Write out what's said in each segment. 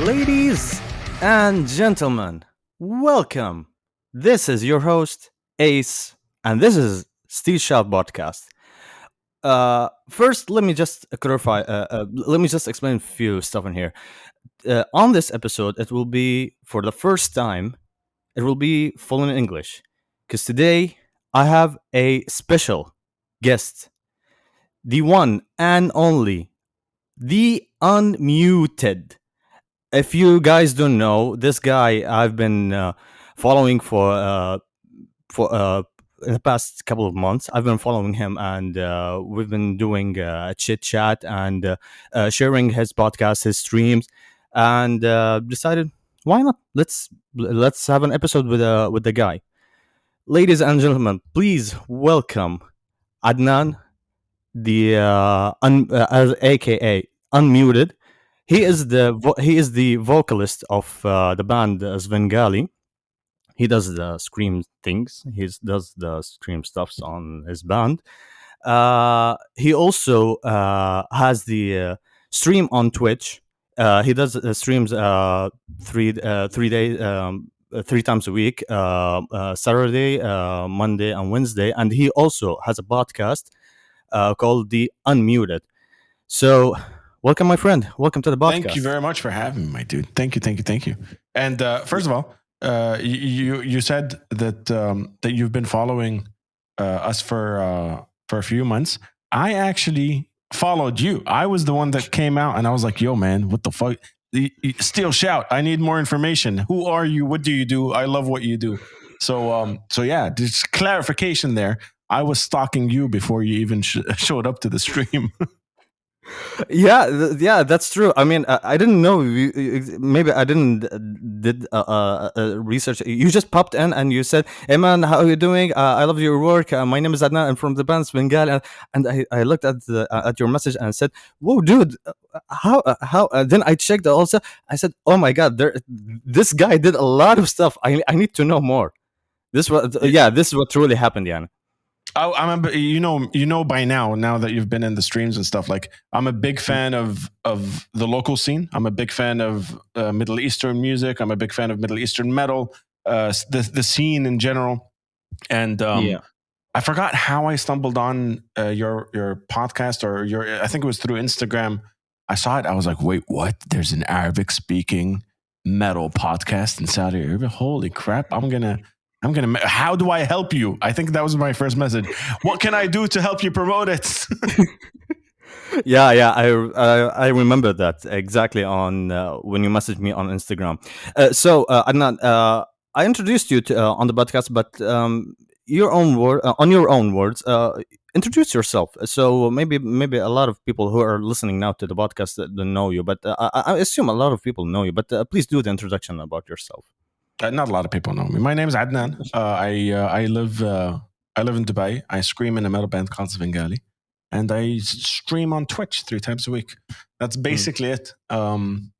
Ladies and gentlemen, welcome. This is your host, Ace, and this is Steve Shout Podcast. First, let me just clarify, let me just explain a few stuff in here. On this episode, it will be, for the first time, it will be full in English. Because today, I have a special guest, the one and only, the unmuted. If you guys don't know, this guy I've been following for in the past couple of months. I've been following him, and we've been doing a chit chat and sharing his podcast, his streams, and decided why not? Let's have an episode with the guy. Ladies and gentlemen, please welcome Adnan, aka unmuted. He is the vocalist of the band Svengali. He does the scream things. Does the scream stuffs on his band. He also has the stream on Twitch. He does streams three days. 3 times a week, Saturday, Monday, and Wednesday, and he also has a podcast called The Unmuted. So, welcome, my friend. Welcome to the podcast. Thank you very much for having me, my dude. Thank you. And first of all, you said that that you've been following us for a few months. I actually followed you. I was the one that came out, and I was like, "Yo, man, what the fuck? Still shout! I need more information. Who are you? What do you do? I love what you do." So yeah, just clarification there. I was stalking you before you even showed up to the stream. Yeah, that's true. I mean, I didn't know. Maybe I didn't did research. You just popped in and you said, "Hey man, how are you doing? I love your work. My name is Adnan. I'm from the band Svengali." And I looked at your message and said, "Whoa, dude, how?" Then I checked also. I said, "Oh my god, this guy did a lot of stuff. I need to know more." This is what truly happened, yeah. I'm you know by now that you've been in the streams and stuff, like I'm a big fan of the local scene. I'm a big fan of Middle Eastern music. I'm a big fan of Middle Eastern metal, the scene in general. And I forgot how I stumbled on your podcast or I think it was through Instagram. I saw it. I was like, wait, what? There's an Arabic speaking metal podcast in Saudi Arabia. Holy crap. I'm gonna. How do I help you? I think that was my first message. What can I do to help you promote it? Yeah. I remember that exactly on when you messaged me on Instagram. So Adnan, I introduced you on the podcast, but your own on your own words, introduce yourself. So maybe a lot of people who are listening now to the podcast don't know you, but I assume a lot of people know you. But please do the introduction about yourself. Not a lot of people know me. My name is Adnan. I live in Dubai. I scream in a metal band called Svengali, and I stream on Twitch 3 times a week. That's basically it. I'm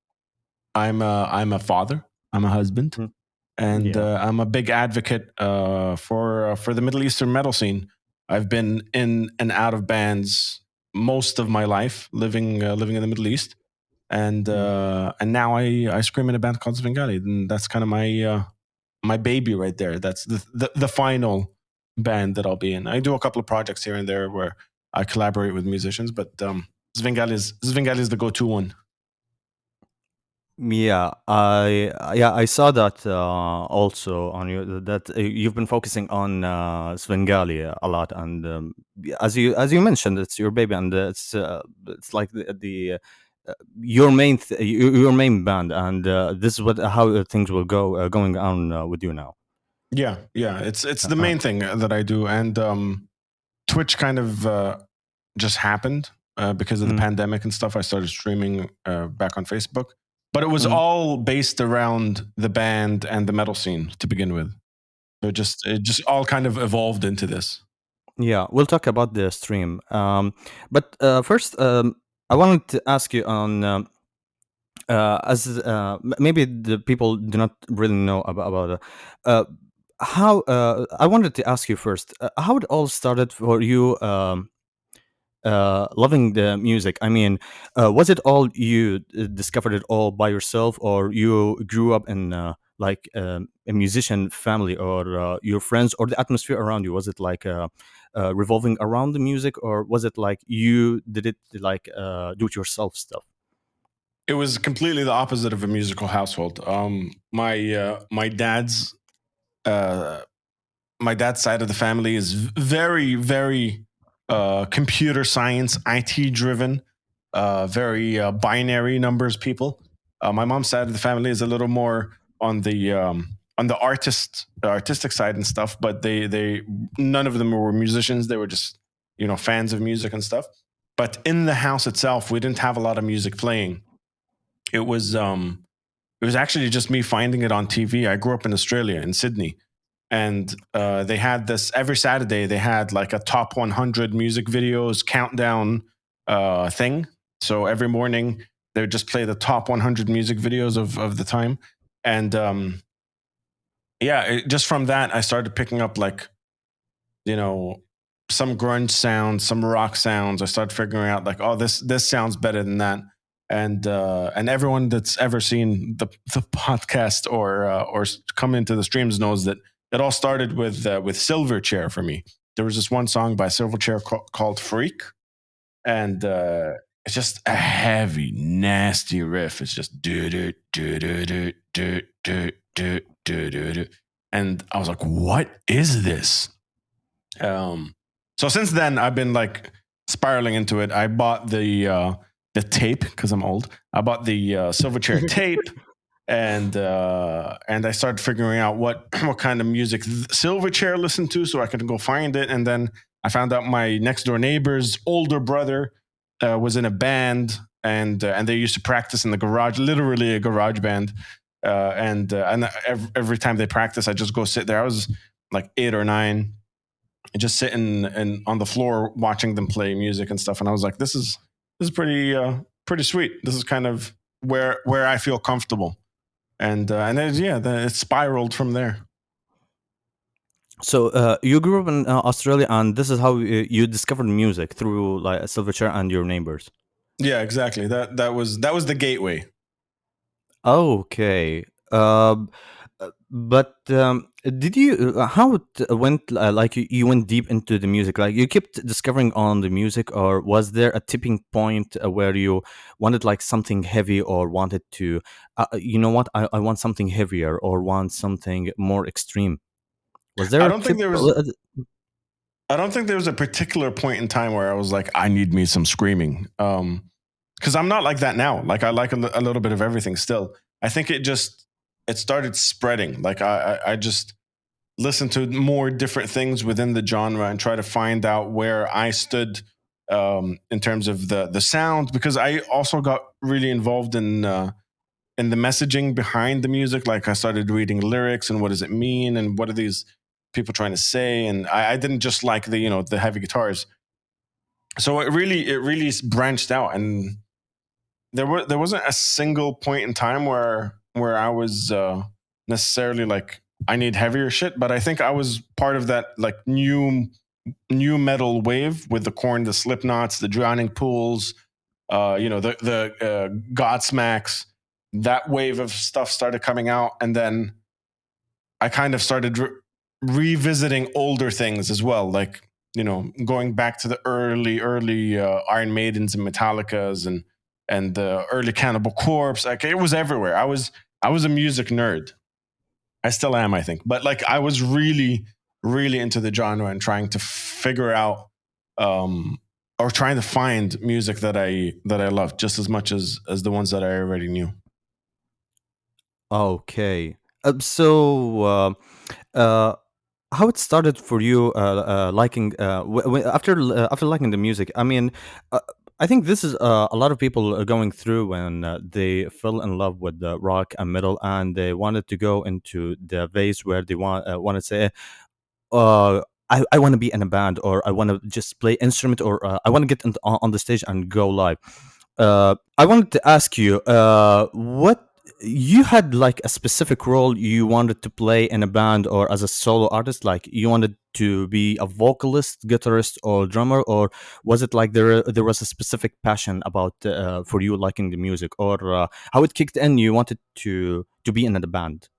a father. I'm a husband, and I'm a big advocate for the Middle Eastern metal scene. I've been in and out of bands most of my life, living in the Middle East. And now I scream in a band called Svengali, and that's kind of my baby right there. That's the final band that I'll be in. I do a couple of projects here and there where I collaborate with musicians, but Svengali is the go-to one. Yeah, I saw that also on you that you've been focusing on Svengali a lot, and as you mentioned, it's your baby, and it's like the your main band, and this is how things will go going on with you now. Yeah, it's the main thing that I do, and Twitch kind of just happened because of the pandemic and stuff. I started streaming back on Facebook, but it was all based around the band and the metal scene to begin with. So it just all kind of evolved into this. Yeah, we'll talk about the stream, but first. I wanted to ask you on as maybe the people do not really know about how. I wanted to ask you first how it all started for you loving the music? I mean, was it all you discovered it all by yourself, or you grew up in a musician family, or your friends, or the atmosphere around you? Was it like revolving around the music, or was it like you did it like do it yourself stuff? It was completely the opposite of a musical household. Uh, my dad's side of the family is very, very computer science, IT driven, very binary numbers people. My mom's side of the family is a little more on the artistic side and stuff, but they none of them were musicians. They were just fans of music and stuff. But in the house itself, we didn't have a lot of music playing. It was um, it was actually just me finding it on TV. I grew up in Australia, in Sydney, and they had this every Saturday. They had like a top 100 music videos countdown thing. So every morning they would just play the top 100 music videos of the time, and yeah, just from that I started picking up like you know some grunge sounds, some rock sounds. I started figuring out like, oh, this sounds better than that. And everyone that's ever seen the podcast or come into the streams knows that it all started with Silverchair for me. There was this one song by Silverchair called "Freak," and it's just a heavy, nasty riff. It's just do do do do do do do do do do, and I was like, "What is this?" Um, so since then, I've been like spiraling into it. I bought the tape because I'm old. I bought the Silverchair tape, and I started figuring out what kind of music Silverchair listened to, so I could go find it. And then I found out my next door neighbor's older brother was in a band, and they used to practice in the garage, literally a garage band. And every time they practice, I just go sit there. I was like 8 or 9, and just sitting and on the floor watching them play music and stuff. And I was like, this is pretty sweet. This is kind of where I feel comfortable, and then, yeah, it spiraled from there. So you grew up in Australia, and this is how you discovered music through like Silverchair and your neighbors. Yeah, exactly. That was the gateway. Okay. But did you how it went like you went deep into the music, like you kept discovering on the music, or was there a tipping point where you wanted like something heavy, or wanted to you know what, I want something heavier, or want something more extreme? Was there I a don't think tip? there was. I don't think there was a particular point in time where I was like, I need me some screaming. Because I'm not like that now. Like I like a little bit of everything still. I think it started spreading. Like I just listened to more different things within the genre and try to find out where I stood in terms of the sound. Because I also got really involved in the messaging behind the music. Like I started reading lyrics and what does it mean and what are these people trying to say. And I didn't just like the heavy guitars. So it really branched out, and there wasn't a single point in time where I was necessarily like I need heavier shit, but I think I was part of that like new metal wave with the Corn, the Slipknots, the Drowning Pools, the Godsmacks. That wave of stuff started coming out, and then I kind of started revisiting older things as well, like going back to the early Iron Maidens and Metallicas and the early Cannibal Corpse. Like it was everywhere. I was a music nerd. I still am, I think, but like I was really really into the genre and trying to figure out um, or trying to find music that I love just as much as the ones that I already knew. Okay. So uh, how it started for you liking after liking the music? I mean, uh, I think this is a lot of people are going through when they fell in love with the rock and metal, and they wanted to go into the phase where they want to say, I want to be in a band, or I want to just play instrument, or I want to get on the stage and go live. I wanted to ask you, what? you had like a specific role you wanted to play in a band or as a solo artist, like you wanted to be a vocalist, guitarist, or drummer, or was it like there was a specific passion about for you liking the music, or how it kicked in you wanted to be in the band?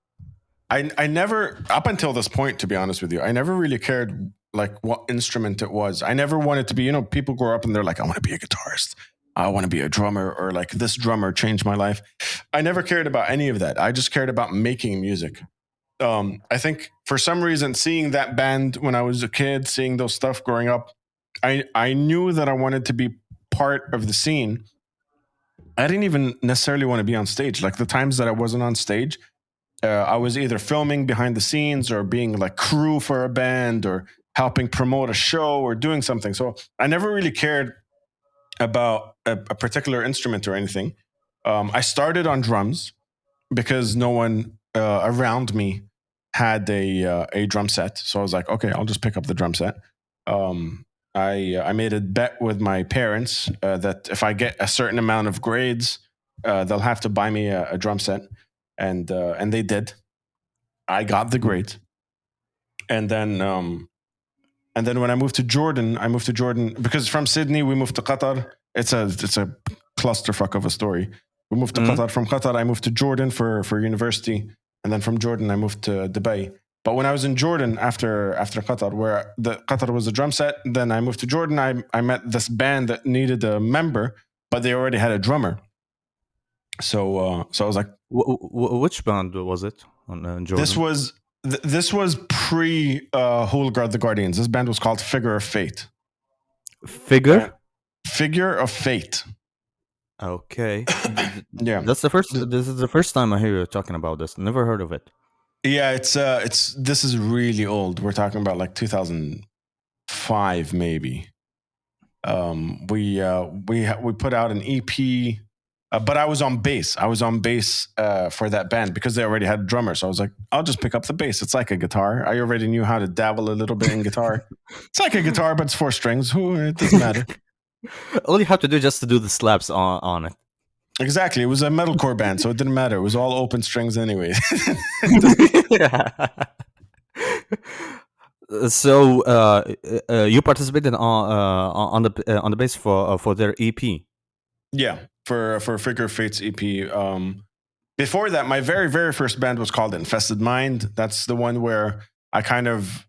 I never, up until this point, to be honest with you, I never really cared like what instrument it was. I never wanted to be, people grow up and they're like, I want to be a guitarist. I want to be a drummer, or like this drummer changed my life. I never cared about any of that. I just cared about making music. I think for some reason, seeing that band when I was a kid, seeing those stuff growing up, I knew that I wanted to be part of the scene. I didn't even necessarily want to be on stage. Like the times that I wasn't on stage, I was either filming behind the scenes or being like crew for a band or helping promote a show or doing something. So I never really cared about a particular instrument or anything. I started on drums because no one around me had a drum set. So I was like, okay, I'll just pick up the drum set. I made a bet with my parents that if I get a certain amount of grades, they'll have to buy me a drum set, and they did. I got the grades, and then when I moved to Jordan because from Sydney we moved to Qatar. It's a clusterfuck of a story. We moved to Mm-hmm. Qatar. From Qatar, I moved to Jordan for university, and then from Jordan, I moved to Dubai. But when I was in Jordan after Qatar, where the Qatar was a drum set, then I moved to Jordan. I met this band that needed a member, but they already had a drummer. So I was like, Which band was it on this Jordan? was this was pre Who Will Guard the Guardians. This band was called Figure of Fate. Uh, Figure. Figure of Fate. Okay. Yeah. That's the first. This is the first time I hear you talking about this. Never heard of it. Yeah, it's this is really old. We're talking about like 2005 maybe. We put out an EP, but I was on bass. I was on bass for that band because they already had a drummer. So I was like, I'll just pick up the bass. It's like a guitar. I already knew how to dabble a little bit in guitar. It's like a guitar, but it's four strings. Who it doesn't matter. All you have to do is just to do the slaps on Exactly. It was a metalcore band, so it didn't matter. It was all open strings anyway. it. So you participated on the bass for their EP. Yeah, for Figure of Fate's EP. Before that, my very very first band was called Infested Mind. That's the one where I kind of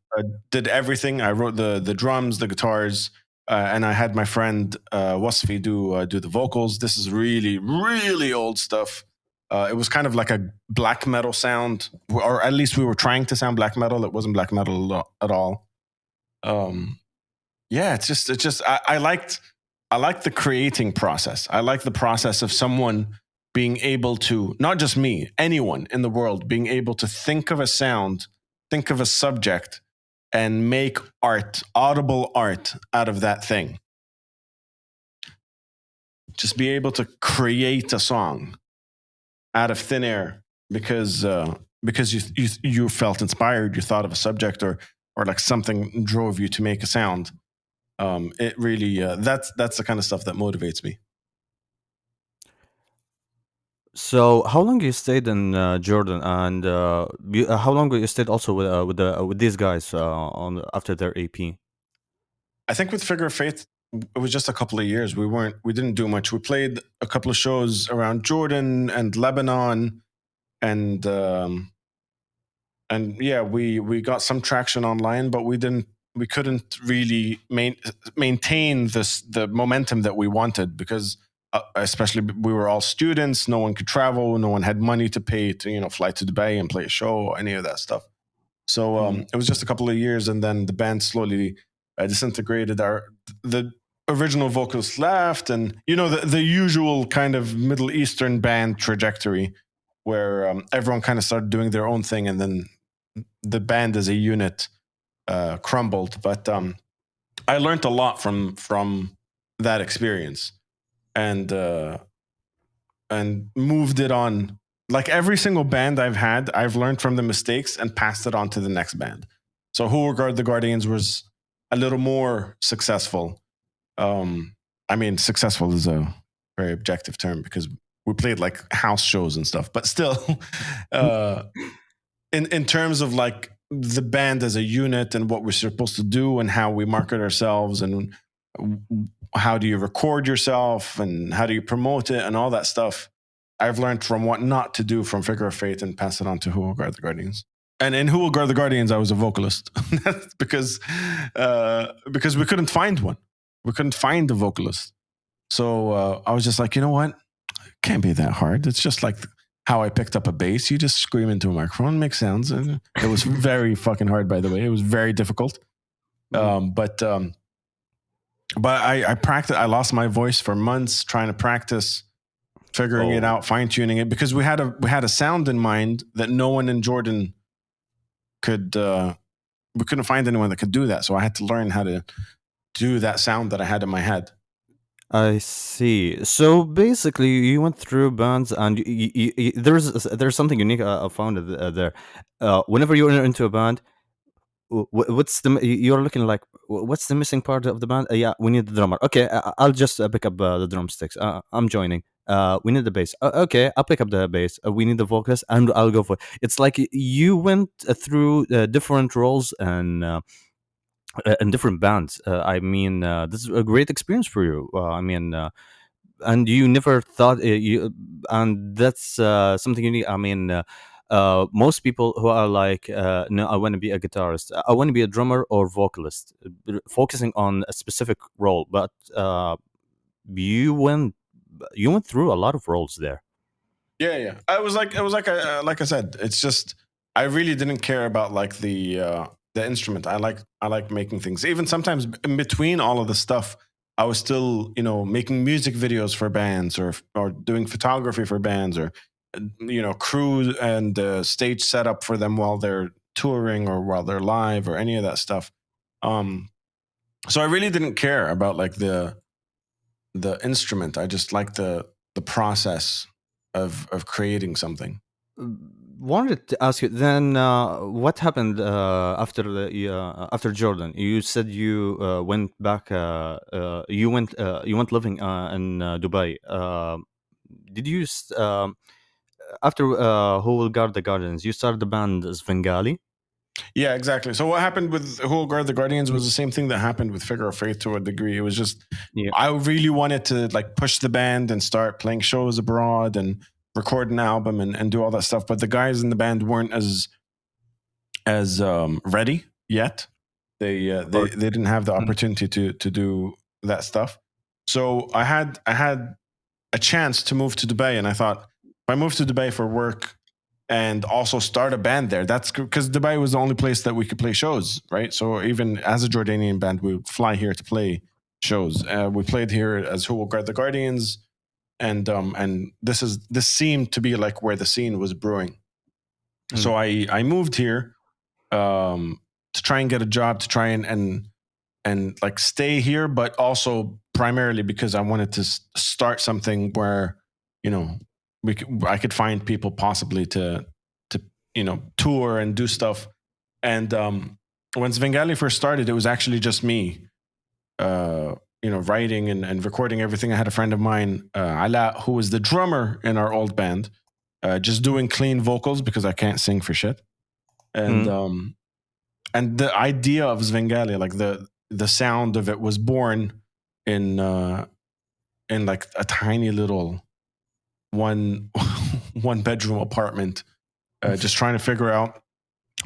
did everything. I wrote the drums, the guitars, and I had my friend Wasfi do the vocals. This is really really old stuff. It was kind of like a black metal sound, or at least we were trying to sound black metal. It wasn't black metal at all. Um, yeah, it's just I liked the creating process. I like the process of someone being able to, not just me, anyone in the world being able to think of a sound, think of a subject, and make art, audible art out of that thing. Just be able to create a song out of thin air because you felt inspired, you thought of a subject, or like something drove you to make a sound. It really that's the kind of stuff that motivates me. So how long you stayed in Jordan, and how long you stayed also with these guys on after their EP? I think with Figure of Faith, it was just a couple of years. We didn't do much. We played a couple of shows around Jordan and Lebanon, and yeah, we got some traction online, but we couldn't really maintain the momentum that we wanted because especially we were all students. No one could travel. No one had money to pay to fly to Dubai and play a show or any of that stuff. So Mm. it was just a couple of years, and then the band slowly disintegrated. The original vocalist left, and the usual kind of Middle Eastern band trajectory, where everyone kind of started doing their own thing, and then the band as a unit crumbled. But I learned a lot from that experience, and moved it on. Like every single band I've had, I've learned from the mistakes and passed it on to the next band. So Who Will Guard the Guardians was a little more successful. I mean, successful is a very objective term because we played like house shows and stuff. But still, uh, in terms of like the band as a unit and what we're supposed to do and how we market ourselves and how do you record yourself and how do you promote it and all that stuff, I've learned from what not to do from Figure of Fate and pass it on to Who Will Guard the Guardians. And in Who Will Guard the Guardians, I was a vocalist. That's because we couldn't find one. We couldn't find a vocalist. So I was just like, you know what? Can't be that hard. It's just like how I picked up a bass. You just scream into a microphone, make sounds. And it was very fucking hard, by the way. It was very difficult. But I practiced. I lost my voice for months trying to practice, figuring it out, fine tuning it, because we had a sound in mind that no one in Jordan could. We couldn't find anyone that could do that, so I had to learn how to do that sound that I had in my head. I see. So basically, you went through bands, and there's something unique I found there. Whenever you're into a band, what's you're looking like? What's the missing part of the band? Yeah, we need the drummer. Okay, I'll just pick up the drumsticks. I'm joining. We need the bass. Okay, I'll pick up the bass. We need the vocalist, and I'll go for it. It's like you went through different roles and different bands. I mean, this is a great experience for you. I mean, and you never thought and that's something unique. I mean, most people who are like, no, I want to be a guitarist, I want to be a drummer or vocalist, focusing on a specific role. But you went you went through a lot of roles there. Yeah. Like I said, it's just I really didn't care about like the instrument. I like making things. Even sometimes in between all of the stuff, I was still, making music videos for bands or doing photography for bands or crew and stage setup for them while they're touring or while they're live or any of that stuff. So I really didn't care about like the instrument. I just liked the process of creating something. Wanted to ask you then, what happened after Jordan? You said you went back. You went living in Dubai. Did you after Who Will Guard the Gardens? You started the band Svengali. Yeah, exactly. So what happened with Who Will Guard the Guardians was the same thing that happened with Figure of Faith to a degree. It was just I really wanted to like push the band and start playing shows abroad and record an album and do all that stuff. But the guys in the band weren't as ready yet. They didn't have the opportunity to do that stuff. So I had a chance to move to Dubai, and I thought if I move to Dubai for work and also start a band there, that's because Dubai was the only place that we could play shows, right? So even as a Jordanian band, we would fly here to play shows. We played here as Who Will Guard the Guardians, and this seemed to be like where the scene was brewing. So I moved here to try and get a job, to try and like stay here, but also primarily because I wanted to start something where I could find people possibly to tour and do stuff. And when Svengali first started, it was actually just me, writing and recording everything. I had a friend of mine, Ala, who was the drummer in our old band, just doing clean vocals because I can't sing for shit. And the idea of Svengali, like the sound of it, was born in like a tiny little one bedroom apartment, just trying to figure out.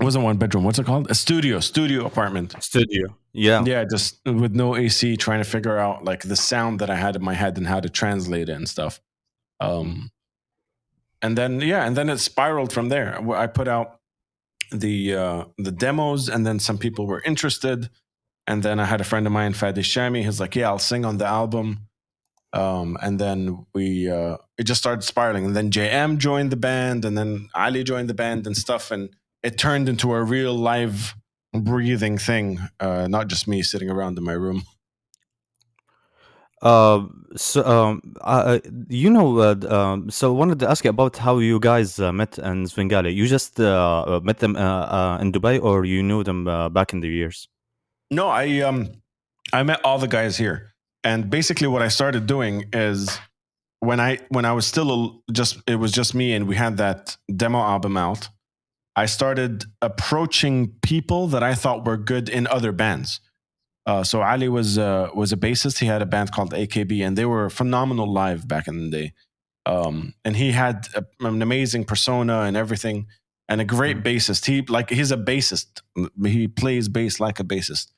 It wasn't one bedroom. What's it called? A studio apartment. Studio. Yeah. Just with no AC, trying to figure out like the sound that I had in my head and how to translate it and stuff. And then it spiraled from there. I put out the demos, and then some people were interested. And then I had a friend of mine, Fadi Shami. He's like, "Yeah, I'll sing on the album." And then it just started spiraling. And then JM joined the band, and then Ali joined the band and stuff. And it turned into a real live, breathing thing, not just me sitting around in my room. So so I wanted to ask you about how you guys met in Svengali. You just met them in Dubai, or you knew them back in the years? No, I met all the guys here. And basically what I started doing is when I was still just it was just me and we had that demo album out, I started approaching people that I thought were good in other bands. So Ali was a bassist. He had a band called AKB, and they were phenomenal live back in the day. And he had an amazing persona and everything, and a great Mm. bassist. He's a bassist. He plays bass like a bassist.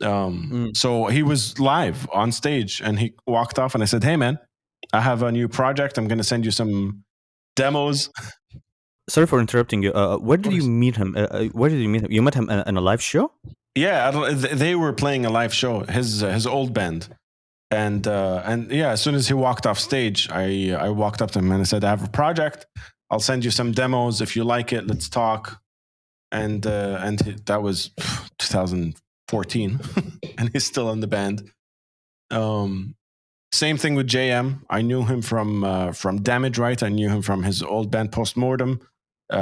Mm. So he was live on stage, and he walked off, and I said, "Hey, man, I have a new project. I'm going to send you some demos." Sorry for interrupting you. Where Of did you course. meet him? Where did you meet him? You met him in a live show? Yeah, they were playing a live show. His old band. And yeah, as soon as he walked off stage, I walked up to him and I said, "I have a project. I'll send you some demos. If you like it, let's talk." And that was 2014, and he's still in the band. Same thing with JM. I knew him from Damage Right. I knew him from his old band Postmortem,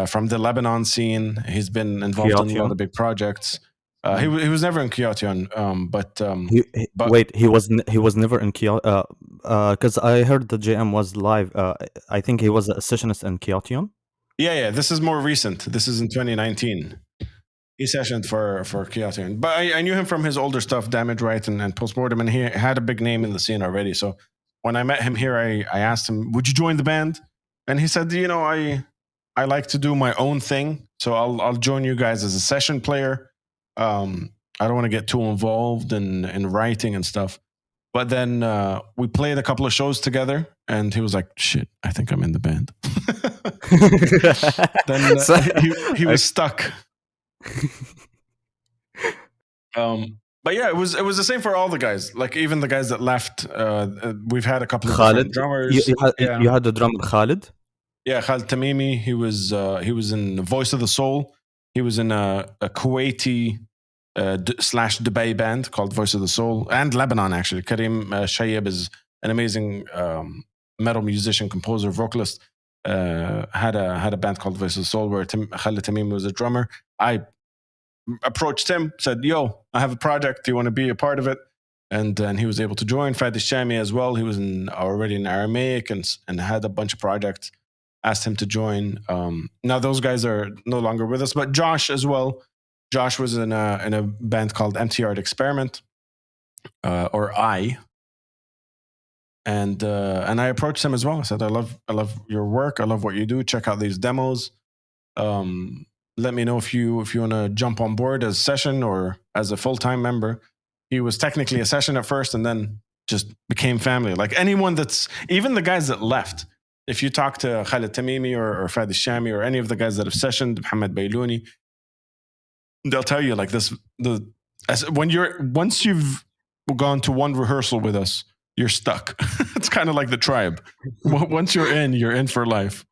from the Lebanon scene. He's been involved in a lot Kyoto? of big projects. Mm. He was never in Kyoto, but Wait, he was never in Kyoto. Because I heard the JM was live. I think he was a sessionist in Kyoto. yeah, this is more recent. This is in 2019. He sessioned for Kyoto, but I knew him from his older stuff, Damage Right and Postmortem, and he had a big name in the scene already. So when I met him here, I asked him, "Would you join the band?" And he said, I like to do my own thing, so I'll join you guys as a session player. I don't want to get too involved in writing and stuff. But then we played a couple of shows together, and he was like, "Shit, I think I'm in the band." Then So, he was stuck. But yeah, it was the same for all the guys. Like even the guys that left, we've had a couple of different Khalid, drummers. Yeah, you had the drummer Khalid. yeah. Khalid Tamimi, he was in Voice of the Soul. He was in a Kuwaiti slash Dubai band called Voice of the Soul, and Lebanon actually. Karim Shayeb is an amazing metal musician, composer, vocalist. Had a band called Voice of the Soul where Khalid Tamimi was a drummer. I approached him, said, "Yo, I have a project. Do you want to be a part of it?" And then he was able to join. Fadi Shami as well. He was already in Aramaic and had a bunch of projects. Asked him to join. Now those guys are no longer with us, but Josh as well. Josh was in a band called Empty Art Experiment, or I. And I approached him as well. I said, "I love your work. I love what you do. Check out these demos. Let me know if you want to jump on board as session or as a full-time member." He was technically a session at first and then just became family. Like anyone even the guys that left, if you talk to Khalid Tamimi or Fadi Shami or any of the guys that have sessioned, Mohammed Bailouni, they'll tell you like this, once you've gone to one rehearsal with us, you're stuck. It's kind of like the tribe. Once you're in for life.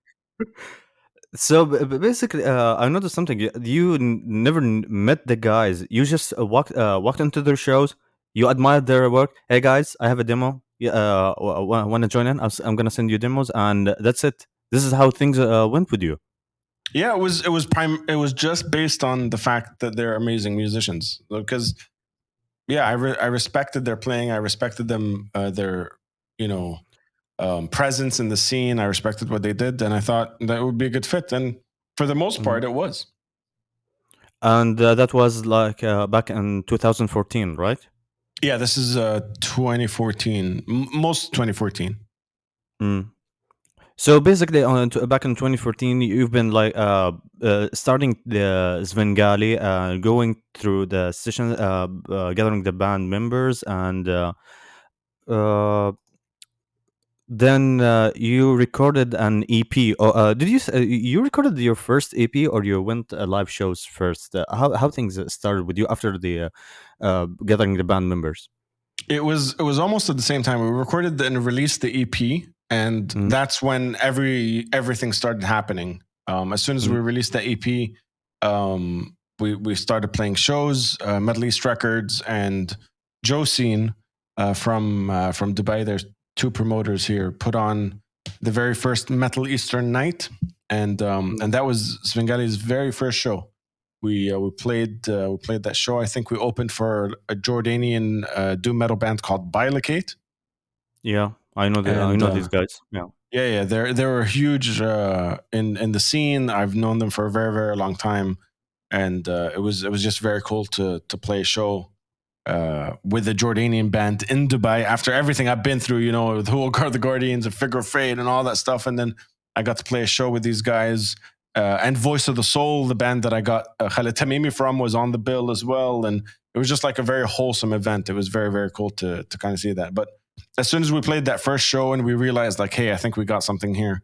So basically, I noticed something. You never met the guys. You just walked into their shows. You admired their work. Hey guys, I have a demo. Yeah, want to join in? I'm gonna send you demos, and that's it. This is how things went with you. Yeah, it was just based on the fact that they're amazing musicians. Because yeah, I respected their playing. I respected them, their you know presence in the scene. I respected what they did, and I thought that would be a good fit. And for the most Mhm. part, it was. And that was like back in 2014, right? Yeah, this is 2014, most 2014. Mm. So basically, back in 2014, you've been like starting the Svengali, going through the session, gathering the band members, and uh, then you recorded an EP. Or did you recorded your first EP, or you went live shows first? How things started with you after the gathering the band members? It was almost at the same time. We recorded and released the EP, and Mm, that's when everything started happening. As soon as we mm, released the EP, we started playing shows. Middle East Records and Josine from Dubai. There's two promoters here. Put on the very first Metal Eastern night, and that was Svengali's very first show. We played that show. I think we opened for a Jordanian doom metal band called Bilocate. yeah. I and know these guys. Yeah. yeah, they were huge in the scene. I've known them for a very very long time, and it was just very cool to play a show with a Jordanian band in Dubai after everything I've been through, with Who Will Guard the Guardians and Figure of Fate and all that stuff. And then I got to play a show with these guys. And Voice of the Soul, the band that I got Khaled Tamimi from, was on the bill as well. And it was just like a very wholesome event. It was very, very cool to kind of see that. But as soon as we played that first show and we realized, like, hey, I think we got something here,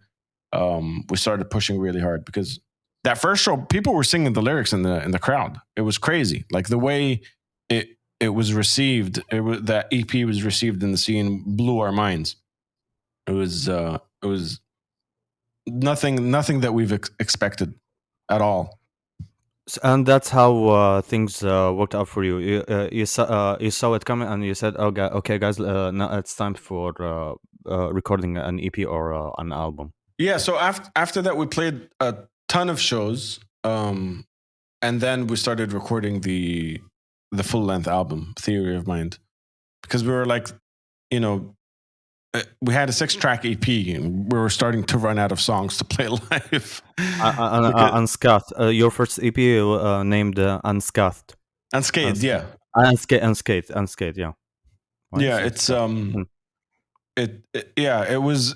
we started pushing really hard, because that first show, people were singing the lyrics in the crowd. It was crazy. Like the way it was received, that EP was received in the scene, blew our minds. It was nothing that we've expected at all. And that's how things worked out for you. You saw it coming, and you said, okay, guys, now it's time for recording an EP or an album." Yeah. So after that, we played a ton of shows, and then we started recording the full length album, Theory of Mind, because we were like, we had a 6-track EP, and we were starting to run out of songs to play live. Unscathed. Your first EP named Unscathed. Unscathed, yeah. Unscathed, yeah. Why Yeah, is it's Hmm. it was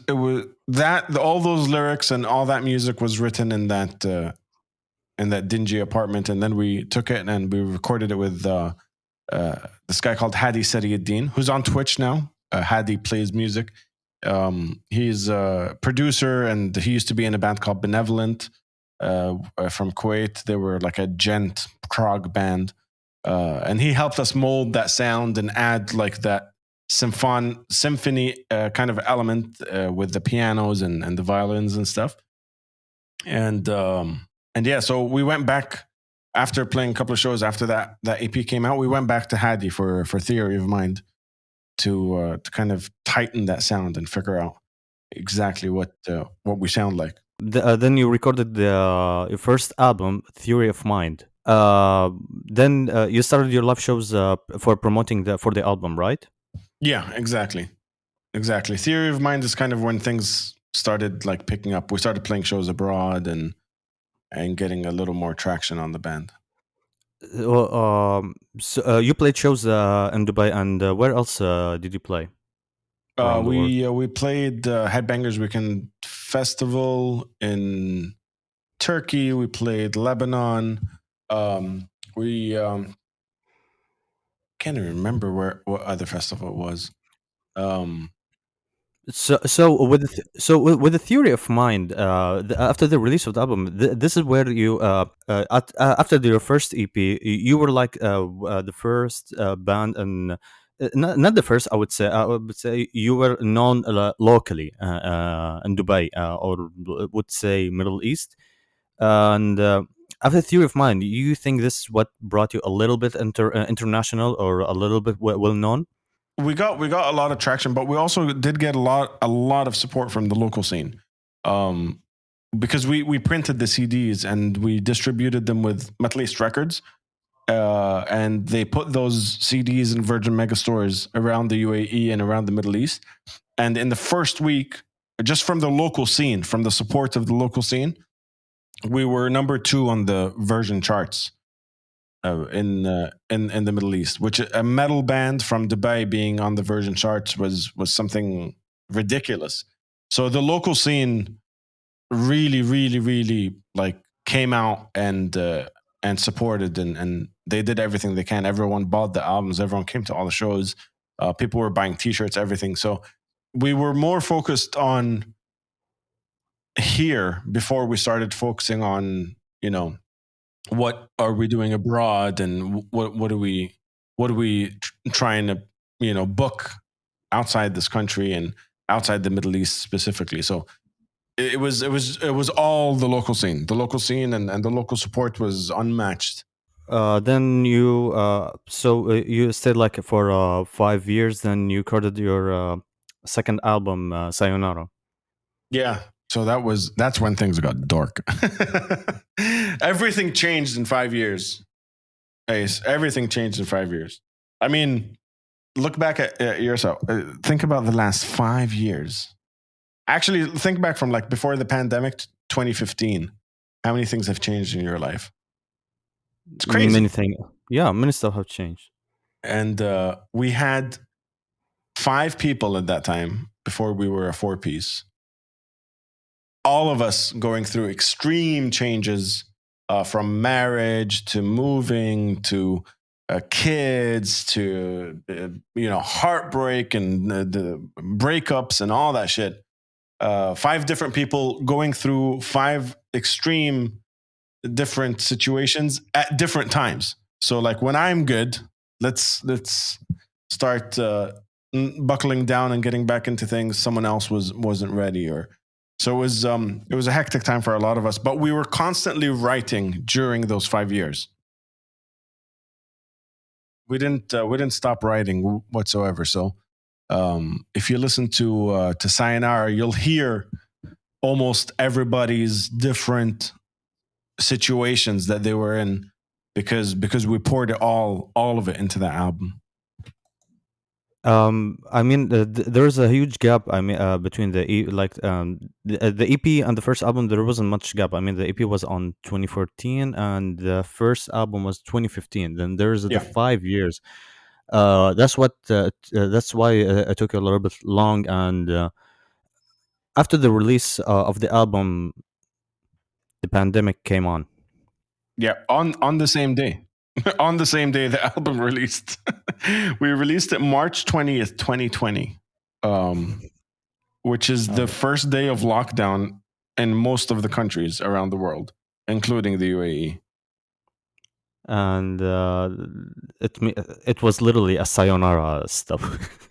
that all those lyrics and all that music was written in that dingy apartment, and then we took it and we recorded it with this guy called Hadi Sadiuddin, who's on Twitch now. Hadi plays music. He's a producer, and he used to be in a band called Benevolent from Kuwait. They were like a gent prog band, and he helped us mold that sound and add like that symphony kind of element with the pianos and the violins and stuff. And yeah, so we went back after playing a couple of shows after that EP came out. We went back to Hadi for Theory of Mind to kind of tighten that sound and figure out exactly what we sound like. Then you recorded your first album, Theory of Mind. Then you started your live shows for promoting for the album, right? Yeah, exactly. Theory of Mind is kind of when things started like picking up. We started playing shows abroad and getting a little more traction on the band. So you played shows in Dubai, and where else did you play? Around the world? We played Headbangers Weekend Festival in Turkey. We played Lebanon. We can't even remember what other festival it was. So with the Theory of Mind, after the release of the album, this is where you after your first EP, you were like the first band, and not the first. I would say you were known locally in Dubai, or would say Middle East. And after Theory of Mind, you think this is what brought you a little bit international, or a little bit well known? We got a lot of traction, but we also did get a lot of support from the local scene, because we printed the CDs and we distributed them with Metal East Records, and they put those CDs in Virgin Mega stores around the UAE and around the Middle East. And in the first week, just from the local scene, from the support of the local scene, we were number 2 on the Virgin charts. In the Middle East, which a metal band from Dubai being on the Virgin charts was something ridiculous. So the local scene really, really, really like came out and supported, and they did everything they can. Everyone bought the albums. Everyone came to all the shows. People were buying T-shirts, everything. So we were more focused on here before we started focusing on what are we doing abroad, and what are we trying to book outside this country and outside the Middle East specifically. So it was all the local scene, and the local support was unmatched. Then you you stayed like for 5 years. Then you recorded your second album, Sayonara. Yeah. So that's when things got dark. Everything changed in 5 years. Ace, everything changed in 5 years. I mean, look back at yourself. Think about the last 5 years. Actually, think back from like before the pandemic to 2015. How many things have changed in your life? It's Many crazy. things. Yeah, many stuff have changed. And we had 5 people at that time before we were a 4 piece. All of us going through extreme changes, from marriage to moving to kids to heartbreak and the breakups and all that shit. 5 different people going through 5 extreme different situations at different times. So like when I'm good, let's start buckling down and getting back into things. Someone else wasn't ready, or so it was a hectic time for a lot of us. But we were constantly writing during those 5 years. We didn't stop writing whatsoever. So if you listen to Sayonara, you'll hear almost everybody's different situations that they were in, because we poured all of it into that album. I mean, there's a huge gap. I mean, between the EP and the first album, there wasn't much gap. I mean, the EP was on 2014, and the first album was 2015. Then there's the Yeah. 5 years. That's why it took a little bit long. And after the release of the album, the pandemic came on. Yeah, on the same day. On the same day the album released. We released it March 20th, 2020, which is the first day of lockdown in most of the countries around the world, including the UAE. And it was literally a sayonara stuff.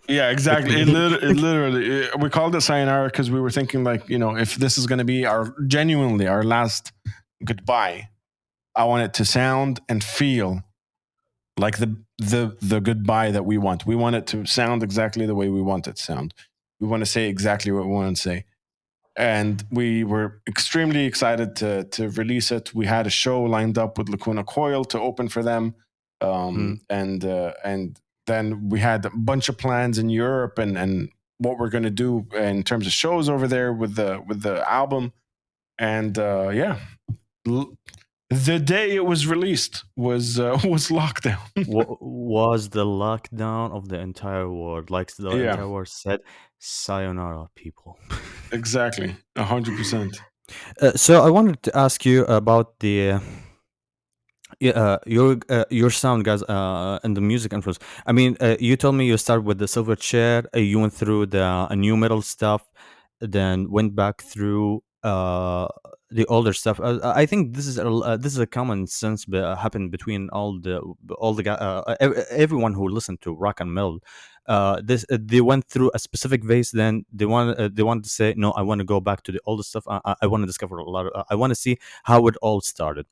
Yeah, exactly. It literally, we called it sayonara because we were thinking, like, if this is going to be genuinely our last goodbye, I want it to sound and feel like the goodbye that we want. We want it to sound exactly the way we want it to sound. We want to say exactly what we want to say. And we were extremely excited to release it. We had a show lined up with Lacuna Coil to open for them. And then we had a bunch of plans in Europe and what we're going to do in terms of shows over there with the album. And the day it was released was lockdown. Was the lockdown of the entire world. Like the entire world said, sayonara, people. Exactly. 100%. So I wanted to ask you about the your sound, guys, and the music influence. I mean, you told me you started with the silver chair, you went through the new metal stuff, then went back through the older stuff. I think this is a common sense happened between everyone who listened to rock and metal. They went through a specific phase, then they wanted to say, no, I want to go back to the older stuff. I want to discover a lot I want to see how it all started.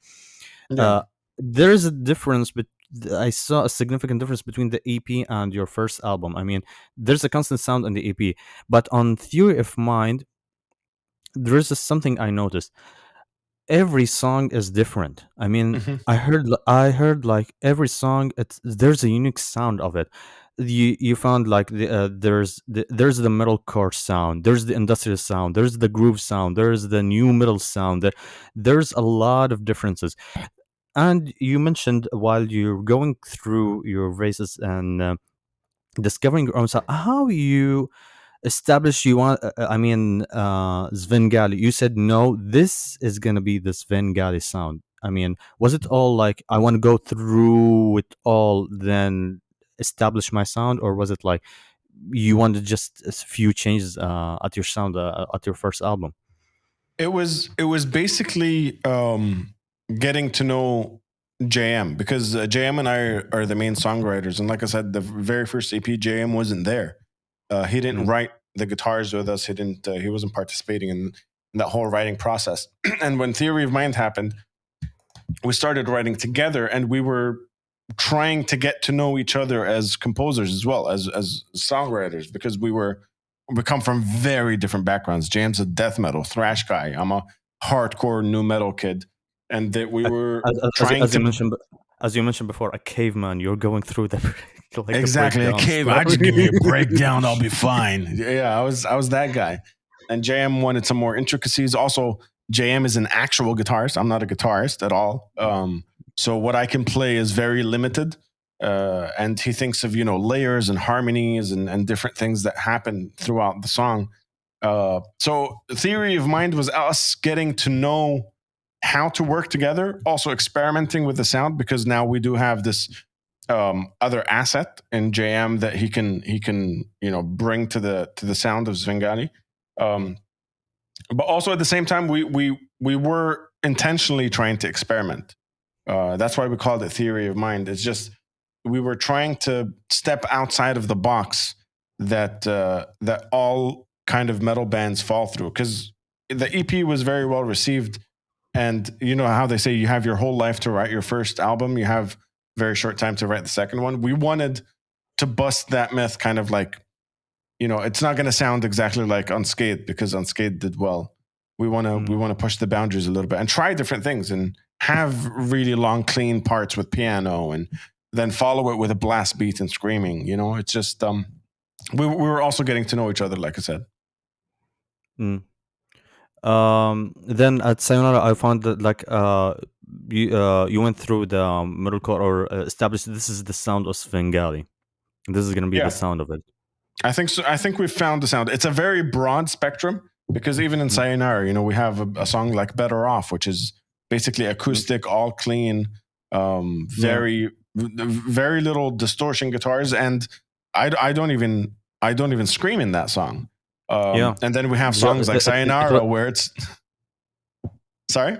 Yeah. There's a difference, but I saw a significant difference between the EP and your first album. I mean, there's a constant sound on the EP, but on Theory of Mind, there is something I noticed. Every song is different. I mean, I heard like every song. There's a unique sound of it. You found like there's the metalcore sound. There's the industrial sound. There's the groove sound. There's the new metal sound. There's a lot of differences. And you mentioned while you're going through your races and discovering your own sound, how you establish you want. I mean, Svengali. You said no. This is gonna be the Svengali sound. I mean, was it all like I want to go through it all, then establish my sound, or was it like you wanted just a few changes at your sound at your first album? It was basically getting to know JM, because JM and I are the main songwriters, and like I said, the very first EP, JM wasn't there. He didn't write the guitars with us. He wasn't participating in that whole writing process. And when Theory of Mind happened, we started writing together, and we were trying to get to know each other as composers as well as songwriters, because we come from very different backgrounds. James a death metal thrash guy. I'm a hardcore new metal kid, and that we were As you mentioned before, a caveman. You're going through that. like the Exactly. A breakdown cave. I just story. give me a breakdown. I'll be fine. Yeah, I was that guy. And JM wanted some more intricacies. Also, JM is an actual guitarist. I'm not a guitarist at all. So what I can play is very limited. And he thinks of, layers and harmonies and different things that happen throughout the song. So Theory of Mind was us getting to know how to work together, also experimenting with the sound, because now we do have this other asset in JM that he can bring to the sound of Svengali. But also at the same time, we were intentionally trying to experiment. That's why we called it Theory of Mind. It's just we were trying to step outside of the box that all kind of metal bands fall through, because the EP was very well received. And you know how they say you have your whole life to write your first album, you have very short time to write the second one. We wanted to bust that myth, kind of like, it's not going to sound exactly like Unscathed because Unscathed did well. We want to push the boundaries a little bit and try different things and have really long, clean parts with piano and then follow it with a blast beat and screaming. It's just we were also getting to know each other, like I said. Mm. Then at Sayonara, I found that like you went through the metalcore or established this is the sound of Svengali. This is gonna be the Yeah. sound of it. I think so. I think we've found the sound. It's a very broad spectrum, because even in Sayonara, we have a song like Better Off, which is basically acoustic, all clean, very very little distortion guitars, and I don't even scream in that song. Yeah. And then we have songs like Sayonara where it's sorry.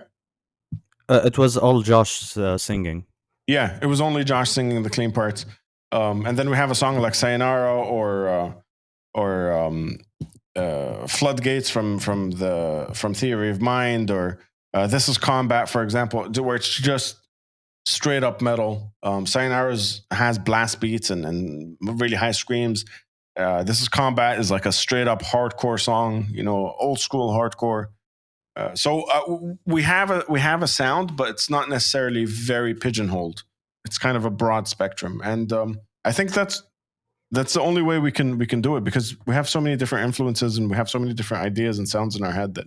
It was all Josh singing. Yeah, it was only Josh singing the clean parts. And then we have a song like Sayonara or Floodgates from Theory of Mind, or This Is Combat, for example, where it's just straight up metal. Sayonara has blast beats and really high screams. This Is Combat is like a straight up hardcore song, old school hardcore. So we have a sound, but it's not necessarily very pigeonholed. It's kind of a broad spectrum, and I think that's the only way we can do it, because we have so many different influences and we have so many different ideas and sounds in our head that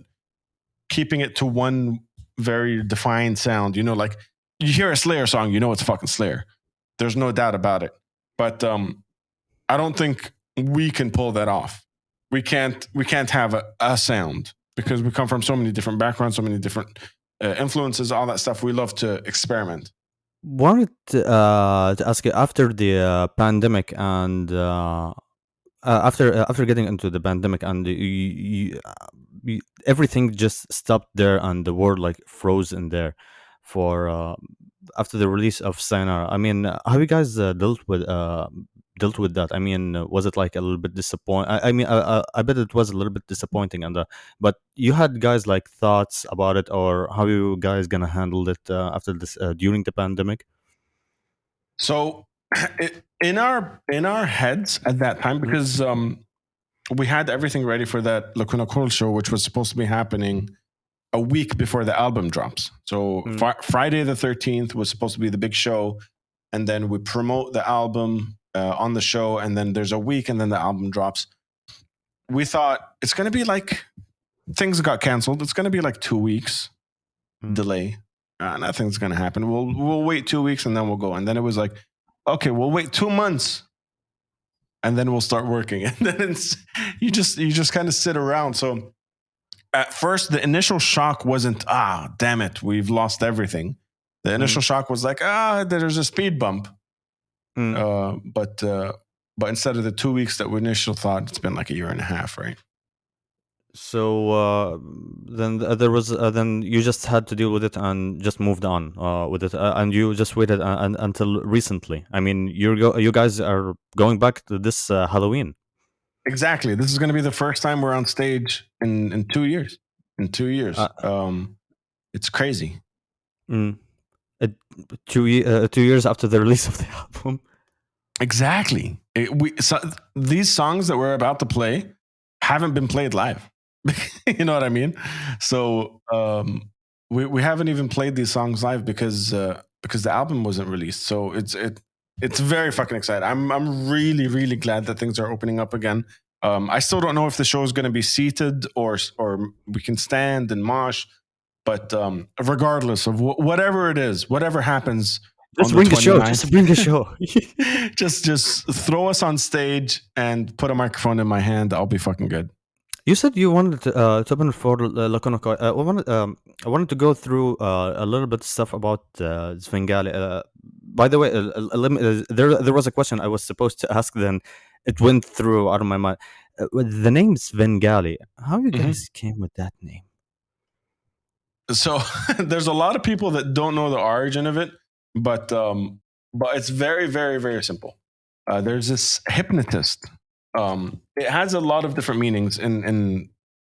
keeping it to one very defined sound, like you hear a Slayer song, it's fucking Slayer. There's no doubt about it. But I don't think we can pull that off. We can't have a sound, because we come from so many different backgrounds, so many different influences, all that stuff. We love to experiment. Wanted to ask you, after the pandemic and after getting into the pandemic and everything just stopped there and the world like froze in there for after the release of Sayonara. I mean, how you guys dealt with that? I mean, was it like a little bit disappointing? I mean, I bet it was a little bit disappointing, and but you had guys like thoughts about it, or how you guys gonna handle it after this during the pandemic? So in our heads at that time, because we had everything ready for that Lacuna Cool show, which was supposed to be happening a week before the album drops. So Friday the 13th was supposed to be the big show, and then we promote the album on the show, and then there's a week, and then the album drops. We thought it's going to be like, things got canceled. It's going to be like 2 weeks delay. Nothing's going to happen. We'll wait 2 weeks and then we'll go. And then it was like, okay, we'll wait 2 months and then we'll start working. And then you just kind of sit around. So at first, the initial shock wasn't, damn it, we've lost everything. The initial shock was like, there's a speed bump. But instead of the 2 weeks that we initially thought, it's been like a year and a half, right? So then there was then you just had to deal with it and just moved on with it, and you just waited until recently. I mean, you guys are going back to this Halloween. Exactly. This is going to be the first time we're on stage in 2 years. In 2 years, it's crazy. 2 years after the release of the album. Exactly. These songs that we're about to play haven't been played live. You know what I mean? So we haven't even played these songs live because the album wasn't released. So It's very fucking exciting. I'm really really glad that things are opening up again. I still don't know if the show is going to be seated or we can stand and mosh, but regardless of whatever it is, whatever happens on Just the bring a show. 29th, Just bring a show. just throw us on stage and put a microphone in my hand. I'll be fucking good. You said you wanted to open for Lokonoko. I wanted to go through a little bit of stuff about Svengali. By the way, there was a question I was supposed to ask. Then it went through out of my mind. With the name Svengali, how you Mhm. guys came with that name? So there's a lot of people that don't know the origin of it, but it's very very very simple. There's this hypnotist. It has a lot of different meanings in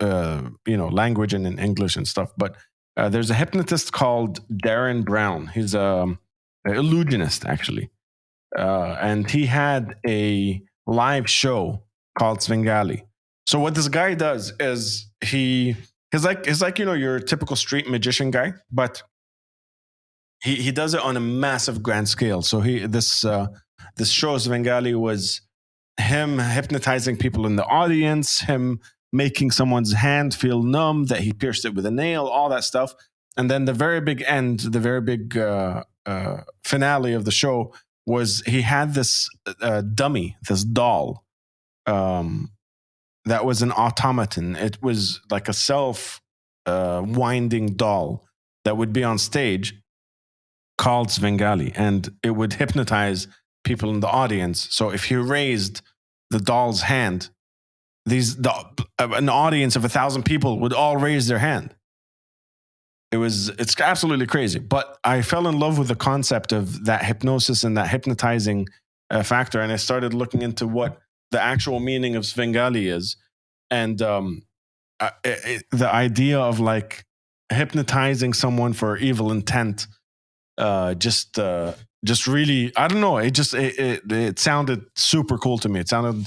language and in English and stuff. But there's a hypnotist called Darren Brown. He's an illusionist actually, and he had a live show called Svengali. So what this guy does is he's like your typical street magician guy, but he does it on a massive grand scale. So this show Svengali was him hypnotizing people in the audience, him making someone's hand feel numb that he pierced it with a nail, all that stuff. And then the very big end, the very big finale of the show was he had this dummy, this doll, um, that was an automaton. It was like a self winding doll that would be on stage called Svengali, and it would hypnotize people in the audience. So if he raised the doll's hand, an audience of 1,000 people would all raise their hand. It's absolutely crazy. But I fell in love with the concept of that hypnosis and that hypnotizing factor, and I started looking into what the actual meaning of Svengali is, and the idea of like hypnotizing someone for evil intent, just really, I don't know. It sounded super cool to me. It sounded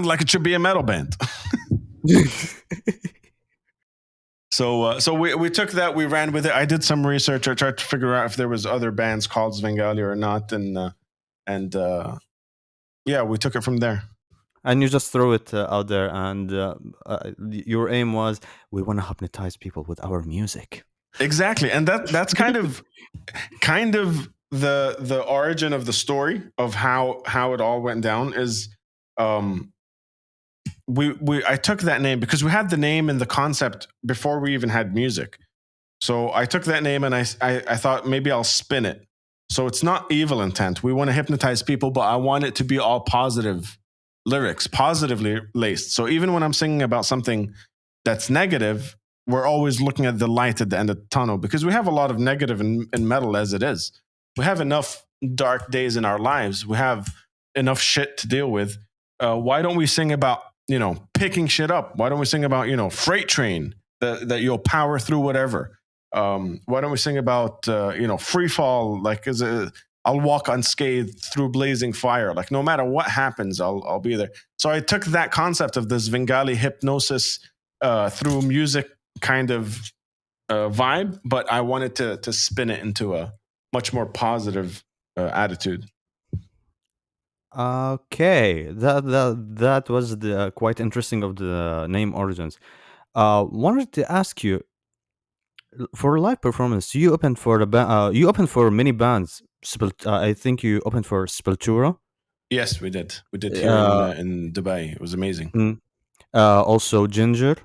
like it should be a metal band. So we took that, we ran with it. I did some research. I tried to figure out if there was other bands called Svengali or not, and yeah, we took it from there. And you just throw it out there, and your aim was we want to hypnotize people with our music. Exactly, and that's kind of the origin of the story of how it all went down is I took that name because we had the name and the concept before we even had music. So I took that name and I thought maybe I'll spin it. So it's not evil intent. We want to hypnotize people, but I want it to be all positive lyrics, positively laced. So even when I'm singing about something that's negative, we're always looking at the light at the end of the tunnel, because we have a lot of negative in metal as it is. We have enough dark days in our lives. We have enough shit to deal with. Why don't we sing about, picking shit up? Why don't we sing about, freight train that you'll power through whatever? Why don't we sing about, free fall? Like, I'll walk unscathed through blazing fire. Like, no matter what happens, I'll be there. So I took that concept of this Svengali hypnosis through music kind of vibe, but I wanted to spin it into a much more positive attitude. Okay, that was the quite interesting of the name origins. Wanted to ask you for live performance. You opened for you opened for many bands. I think you opened for Spiltura. Yes, we did. We did here Uh, in Dubai. It was amazing. mm, also Ginger.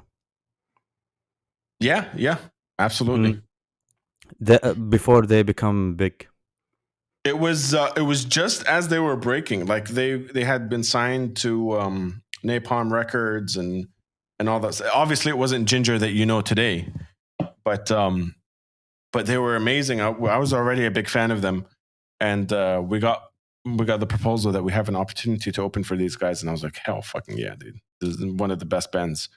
Yeah, absolutely. Mm, before they become big. It was just as they were breaking. Like they had been signed to Napalm Records and all that. Obviously, it wasn't Ginger that you know today, but they were amazing. I was already a big fan of them, and we got the proposal that we have an opportunity to open for these guys, and I was like, hell, fucking yeah, dude! This is one of the best bands,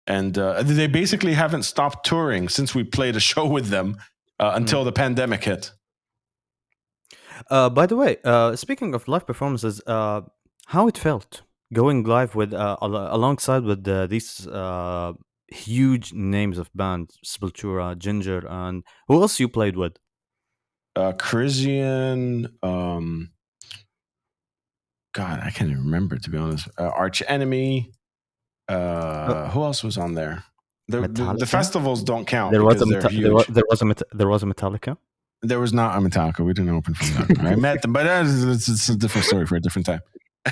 and they basically haven't stopped touring since we played a show with them until the pandemic hit. By the way, speaking of live performances, how it felt going live with alongside with these huge names of bands, Sepultura, Ginger, and who else you played with? Carisian. God, I can't even remember, to be honest. Arch Enemy. Uh, Who else was on there? The Metallica. festivals don't count There was a because they're there was huge. there was a Metallica. There was not a Metallica. We didn't open for Metallica. I met them, but it's a different story for a different time.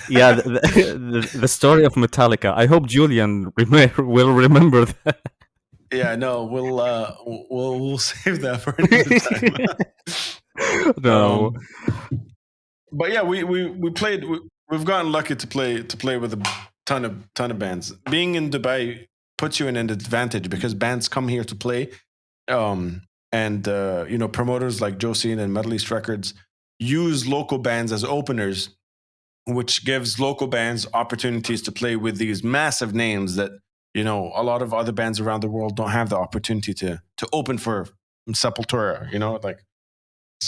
Yeah, the story of Metallica. I hope Julian will remember that. Yeah, no, we'll save that for another time. No. But yeah, we played. We've gotten lucky to play with a ton of bands. Being in Dubai puts you in an advantage because bands come here to play, and promoters like Joseon and Middle East Records use local bands as openers, which gives local bands opportunities to play with these massive names that a lot of other bands around the world don't have the opportunity to open for Sepultura. Like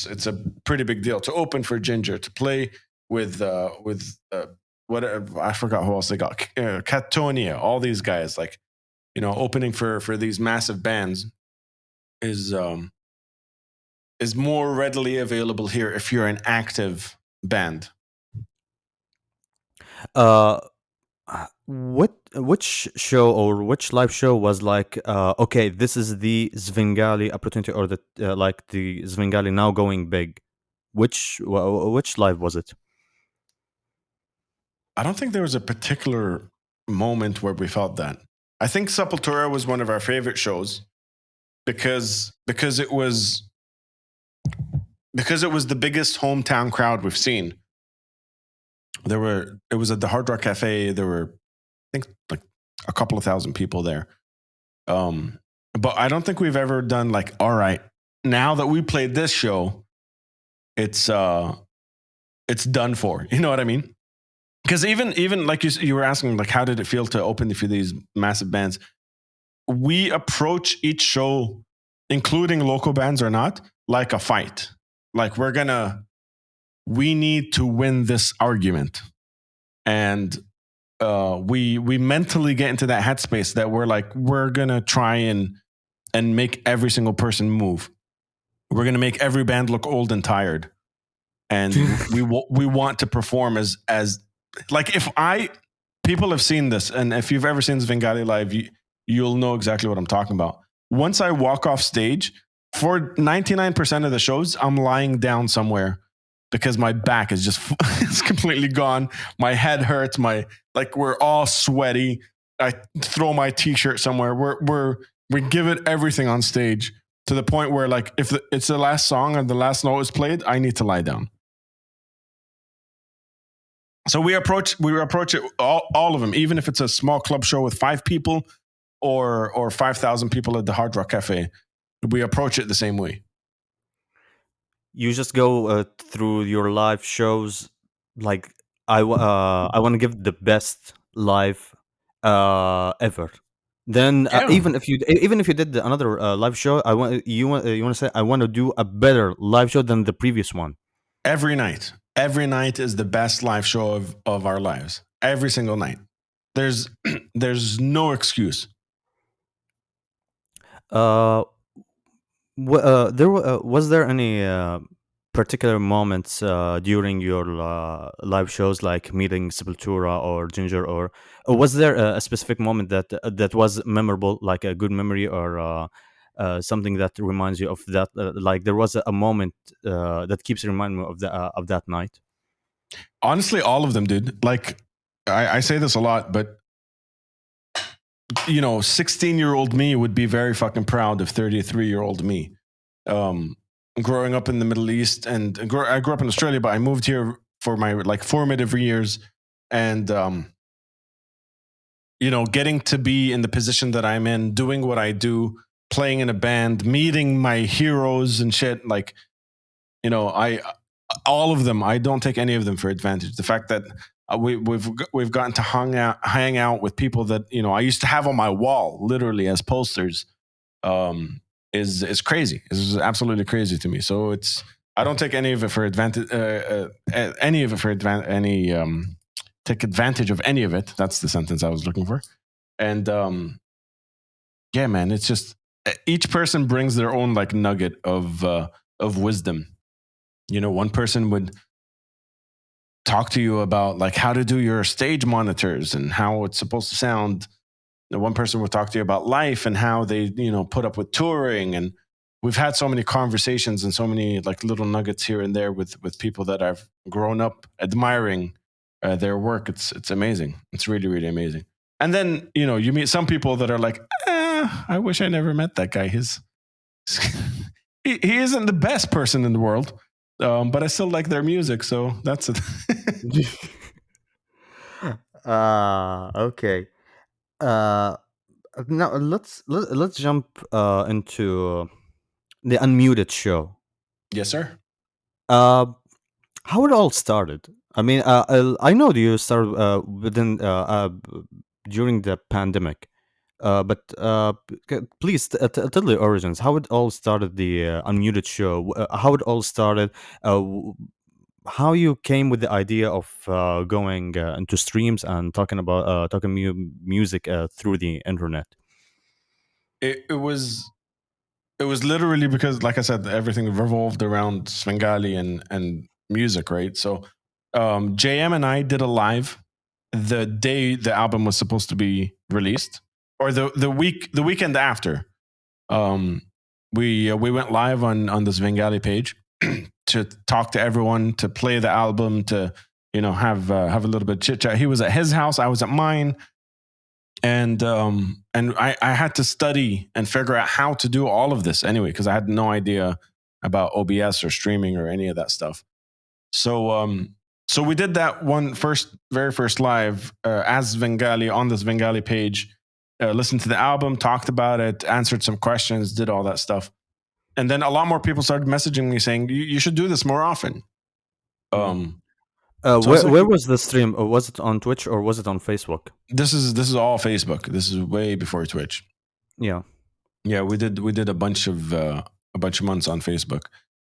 it's a pretty big deal to open for Ginger, to play with what I forgot who else they got, Catatonia, all these guys, like opening for these massive bands is more readily available here if you're an active band. Uh, which show or which live show was like okay, this is the Svengali opportunity, or the like the Svengali now going big? Which live was it? I don't think there was a particular moment where we felt that. I think Sepultura was one of our favorite shows because it was the biggest hometown crowd we've seen. It was at the Hard Rock Cafe. There were, I think, like a couple of thousand people there. But I don't think we've ever done like, all right, now that we played this show, it's done for. You know what I mean? Because even like you were asking, like, how did it feel to open for these massive bands? We approach each show, including local bands or not, like a fight. Like we need to win this argument, and we mentally get into that headspace that we're gonna try and make every single person move. We're gonna make every band look old and tired, and we want to perform as like people have seen this, and if you've ever seen Svengali live, you'll know exactly what I'm talking about. Once I walk off stage, for 99% of the shows, I'm lying down somewhere because my back is just it's completely gone. My head hurts. We're all sweaty. I throw my t-shirt somewhere. We give it everything on stage to the point where, like, if it's the last song and the last note is played, I need to lie down. So we approach it all of them, even if it's a small club show with 5 people or 5,000 people at the Hard Rock Cafe. We approach it the same way. You just go through your live shows like I want to give the best live ever. Then Yeah. even if you did another live show, you want to say I want to do a better live show than the previous one. Every night is the best live show of our lives. Every single night. There's no excuse. Was there any particular moments during your live shows, like meeting Sepultura or Ginger, or was there a specific moment that was memorable, like a good memory, or something that reminds you of that? Like there was a moment that keeps reminding me of that night. Honestly, all of them, dude. Like I say this a lot, but 16-year-old me would be very fucking proud of 33-year-old me. Growing up in the Middle East, and I grew up in Australia, but I moved here for my formative years, and getting to be in the position that I'm in, doing what I do, playing in a band, meeting my heroes and shit. Like, all of them, I don't take any of them for advantage. The fact that we've gotten to hang out with people that I used to have on my wall, literally as posters, is crazy. Is absolutely crazy to me. So I don't take any of it for advantage. Take advantage of any of it. That's the sentence I was looking for. And yeah, man, it's just each person brings their own nugget of wisdom. One person would talk to you about like how to do your stage monitors and how it's supposed to sound. One person would talk to you about life and how they, put up with touring. And we've had so many conversations and so many like little nuggets here and there with people that I've grown up admiring their work. It's amazing. It's really, really amazing. And then, you meet some people that are like, I wish I never met that guy. He isn't the best person in the world, but I still like their music. So that's it. Okay. Now let's jump into the Unmuted show. Yes, sir. Uh, how it all started. I mean, I know that you started during the pandemic, but please tell the origins. How it all started, the Unmuted show. How it all started. How you came with the idea of going into streams and talking music through the internet. It was literally because, like I said, everything revolved around Svengali and music, right? So JM and I did a live the day the album was supposed to be released, or the weekend after. We went live on the Svengali page to talk to everyone, to play the album, to have a little bit of chit chat. He was at his house, I was at mine, and I had to study and figure out how to do all of this anyway, because I had no idea about OBS or streaming or any of that stuff. So we did that very first live as Svengali on the Svengali page. Listened to the album, talked about it, answered some questions, did all that stuff, and then a lot more people started messaging me saying you should do this more often. Where was the stream? Was it on Twitch or was it on Facebook? This is all Facebook. This is way before Twitch. Yeah. We did a bunch of months on Facebook,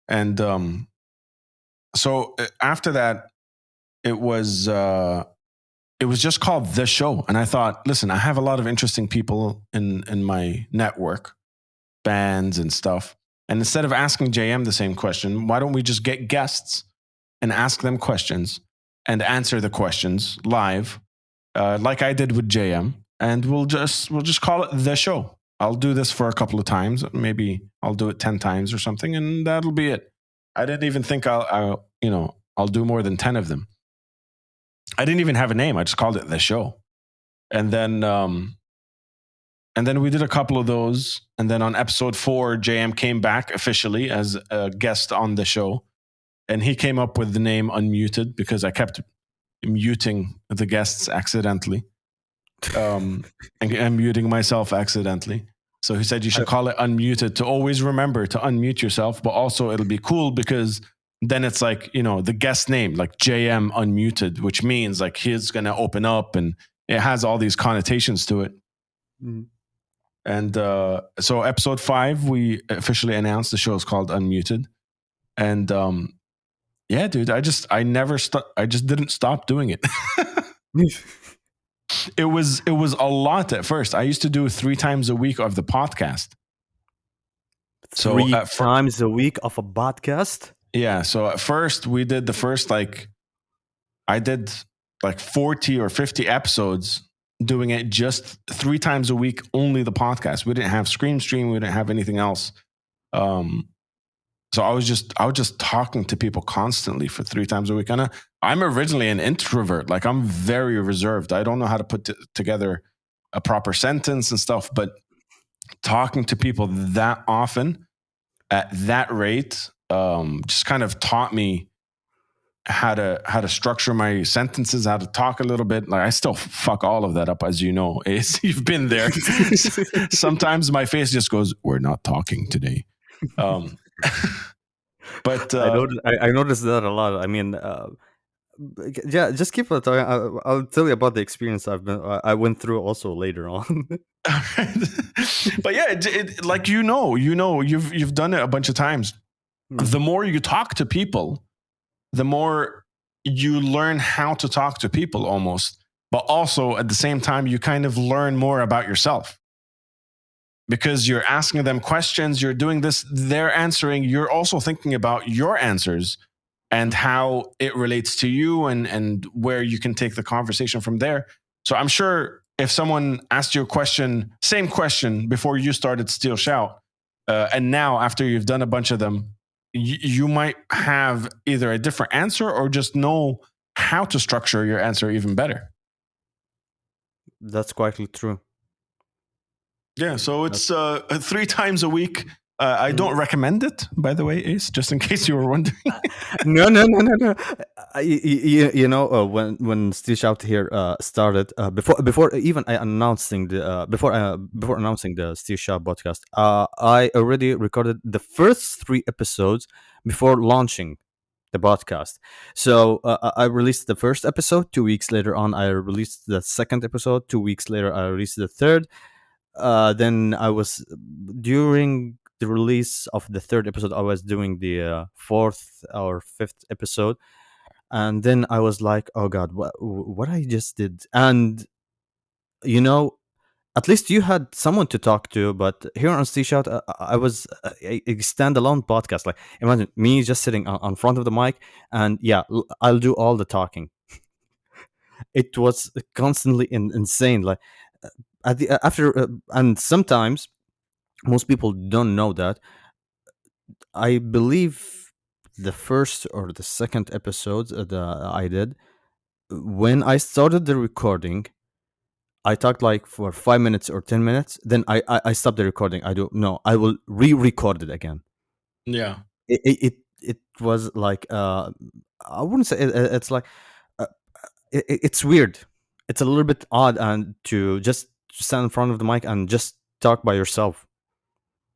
and so after that, it was just called The Show, and I thought, listen, I have a lot of interesting people in my network, bands and stuff, and instead of asking JM the same question, why don't we just get guests and ask them questions and answer the questions live, like I did with JM, and we'll just call it The Show. I'll do this for a couple of times. Maybe I'll do it 10 times or something, and that'll be it. I didn't even think I'll do more than 10 of them. I didn't even have a name. I just called it The Show. And then we did a couple of those. And then on episode 4, JM came back officially as a guest on the show. And he came up with the name Unmuted because I kept muting the guests accidentally. And muting myself accidentally. So he said you should call it Unmuted to always remember to unmute yourself. But also it'll be cool because then it's like, the guest name, like JM Unmuted, which means like he's going to open up, and it has all these connotations to it. Mm. And so episode 5, we officially announced the show is called Unmuted. And yeah, dude, I just didn't stop doing it. It was a lot at first. I used to do 3 times a week of the podcast. Three times a week of a podcast? Yeah. So at first we did I did like 40 or 50 episodes doing it just 3 times a week, only the podcast. We didn't have Stream. We didn't have anything else. So I was just talking to people constantly for 3 times a week. And I'm originally an introvert. Like I'm very reserved. I don't know how to put together a proper sentence and stuff, but talking to people that often at that rate, just kind of taught me how to structure my sentences, how to talk a little bit. Like I still fuck all of that up, as you know. You've been there. Sometimes my face just goes, "We're not talking today." But I noticed that a lot. I mean, yeah, just keep talking. I'll tell you about the experience I went through also later on. But yeah, like you've done it a bunch of times. The more you talk to people, the more you learn how to talk to people almost, but also at the same time, you kind of learn more about yourself because you're asking them questions, you're doing this, they're answering, you're also thinking about your answers and how it relates to you, and where you can take the conversation from there. So I'm sure if someone asked you a question, same question before you started Steel Shout, and now after you've done a bunch of them, you might have either a different answer or just know how to structure your answer even better. That's quite true. Yeah, so it's 3 times a week. I Mhm. don't recommend it, by the way, Ace, just in case you were wondering. No, no, no, no, no. You know, when Steel Shout here started, before even I announcing the before announcing the Steel Shout podcast, I already recorded the first 3 episodes before launching the podcast. So I released the first episode. 2 weeks later on, I released the second episode. 2 weeks later, I released the third. Then I was during the release of the third episode, I was doing the fourth or fifth episode, and then I was like, "Oh God, what I just did!" And you know, at least you had someone to talk to, but here on Steve Shout, I was a standalone podcast. Like, imagine me just sitting on front of the mic, and yeah, I'll do all the talking. It was constantly insane. Like at the after, and sometimes most people don't know that. I believe the first or the second episode that I did, when I started the recording, I talked like for 5 minutes or 10 minutes. Then I stopped the recording. I don't know. I will re-record it again. Yeah. It was like I wouldn't say it's like uh, it's weird. It's a little bit odd and to just stand in front of the mic and just talk by yourself.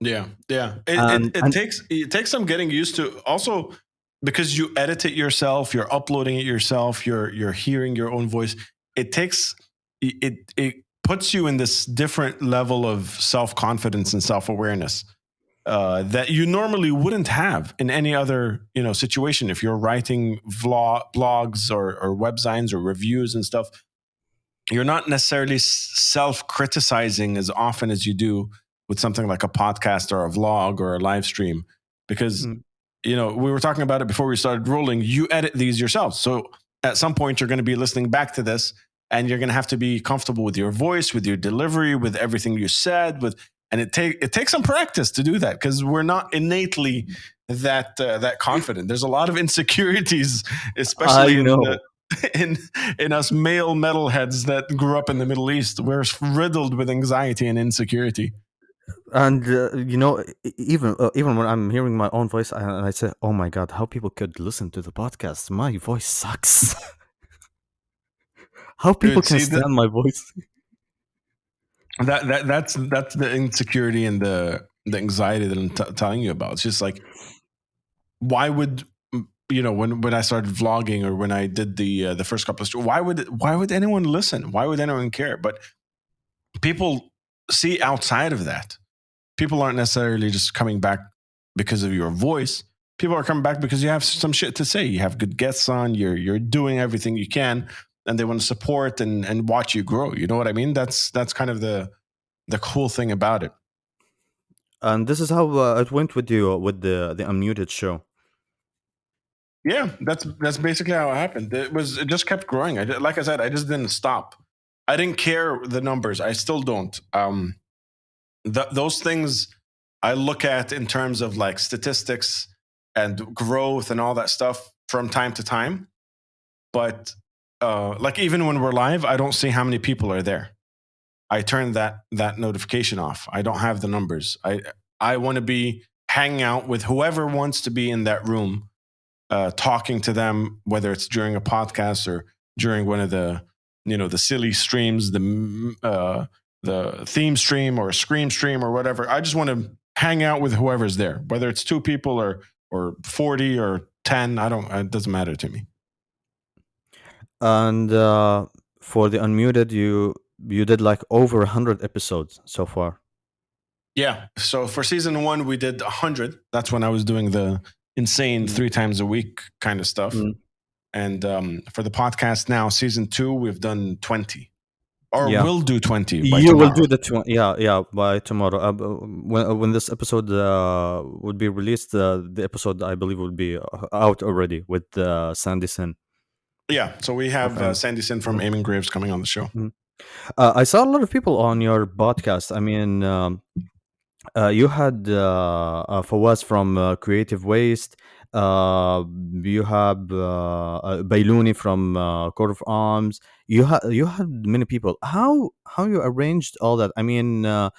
Yeah, yeah. And It takes some getting used to. Also, because you edit it yourself, you're uploading it yourself, you're hearing your own voice. It takes it puts you in this different level of self confidence and self awareness that you normally wouldn't have in any other situation. If you're writing blogs or websites or reviews and stuff, you're not necessarily self criticizing as often as you do with something like a podcast or a vlog or a live stream, because mm, we were talking about it before we started rolling. You edit these yourself, so at some point you're going to be listening back to this, and you're going to have to be comfortable with your voice, with your delivery, with everything you said, and it takes some practice to do that, because we're not innately that confident. There's a lot of insecurities, I especially know. in in us male metalheads that grew up in the Middle East. We're riddled with anxiety and insecurity. And even when I'm hearing my own voice, I say, "Oh my God, how people could listen to the podcast? My voice sucks. How people Dude, can see that stand my voice?" that's the insecurity and the anxiety that I'm telling you about. It's just like, why would when I started vlogging, or when I did the first couple of why would anyone listen? Why would anyone care? But people see outside of that. People aren't necessarily just coming back because of your voice. People are coming back because you have some shit to say. You have good guests on. You're doing everything you can, and they want to support and watch you grow. You know what I mean? That's kind of the cool thing about it. And this is how it went with you with the unmuted show. Yeah, that's basically how it happened. It just kept growing. Like I said, I just didn't stop. I didn't care the numbers. I still don't. Those things I look at in terms of like statistics and growth and all that stuff from time to time. But like, even when we're live, I don't see how many people are there. I turn that notification off. I don't have the numbers. I want to be hanging out with whoever wants to be in that room, talking to them, whether it's during a podcast or during one of the silly streams, the theme stream or a scream stream or whatever. I just want to hang out with whoever's there, whether it's 2 people or 40 or 10. It doesn't matter to me. And for the unmuted, you did like over 100 episodes so far. Yeah. So for season 1, we did 100. That's when I was doing the insane 3 times a week kind of stuff. Mm. And for the podcast now, season 2, we've done 20 or Yeah, will do 20 by you will do tomorrow. the yeah, yeah, by tomorrow. When this episode would be released, the episode I believe will be out already with Sandy Sin Yeah, so we of have M. Sandy Sin from Mhm, Aiming Graves coming on the show. mhm. I saw a lot of people on your podcast. I mean, you had Fawaz from Creative Waste. You have Bailuni from Court of Arms. You had many people. How you arranged all that? I mean, uh,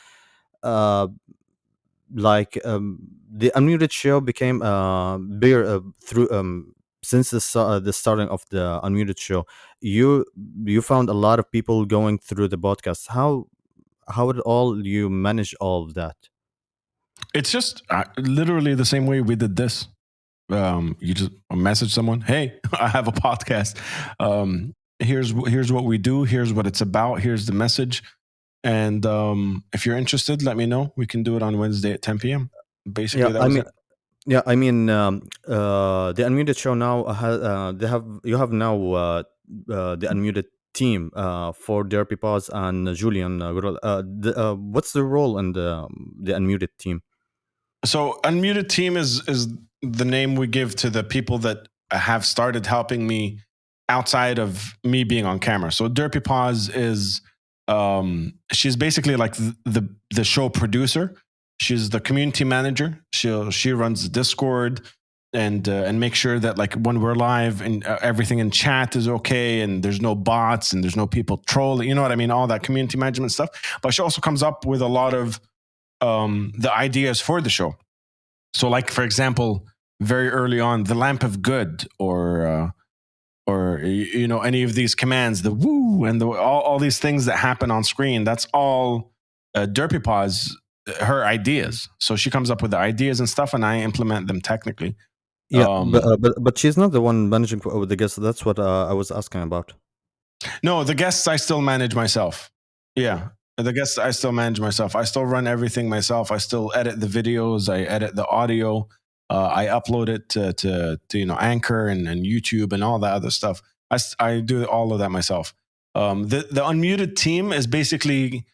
like the Unmuted show became bigger through since the starting of the Unmuted show. You you found a lot of people going through the podcast. How did all you manage all of that? It's just literally the same way we did this. You just message someone, hey, I have a podcast. Here's what we do. Here's what it's about. Here's the message. And if you're interested, let me know. We can do it on Wednesday at 10 p.m. Yeah, Basically, that I was mean, it. yeah, I mean, the Unmuted show now they have you have now the Unmuted team for Derpy Paz and Julian. What's the role in the Unmuted team? So unmuted team is the name we give to the people that have started helping me outside of me being on camera. So Derpy Paws is she's basically like the show producer. She's the community manager. She runs the Discord and make sure that like when we're live and everything in chat is okay and there's no bots and there's no people trolling. You know what I mean? All that community management stuff. But she also comes up with a lot of the ideas for the show. So, like for example, very early on, the lamp of good, or you know any of these commands, the woo and all these things that happen on screen. That's all Derpy Paws, her ideas. So she comes up with the ideas and stuff, and I implement them technically. Yeah, Um, but she's not the one managing the guests. That's what I was asking about. No, the guests I still manage myself. Yeah. The guests I still manage myself. I still run everything myself. I still edit the videos. I edit the audio. I upload it to you know Anchor and YouTube and all that other stuff. I do all of that myself. The unmuted team is basically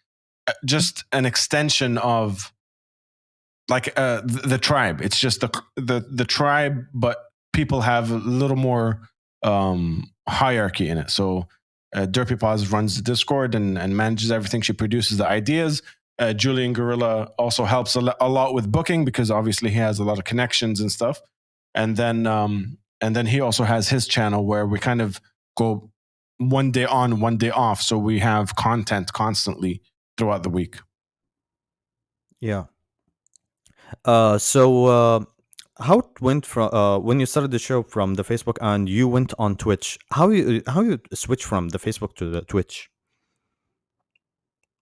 just an extension of like the tribe. It's just the tribe, but people have a little more hierarchy in it. So Derpy Paws runs the Discord and manages everything. She produces the ideas. Julian Gorilla also helps a lot with booking because obviously he has a lot of connections and stuff. And then he also has his channel where we kind of go one day on, one day off. So we have content constantly throughout the week. Yeah. So how it went from when you started the show from the Facebook and you went on Twitch? How you switch from the Facebook to the Twitch?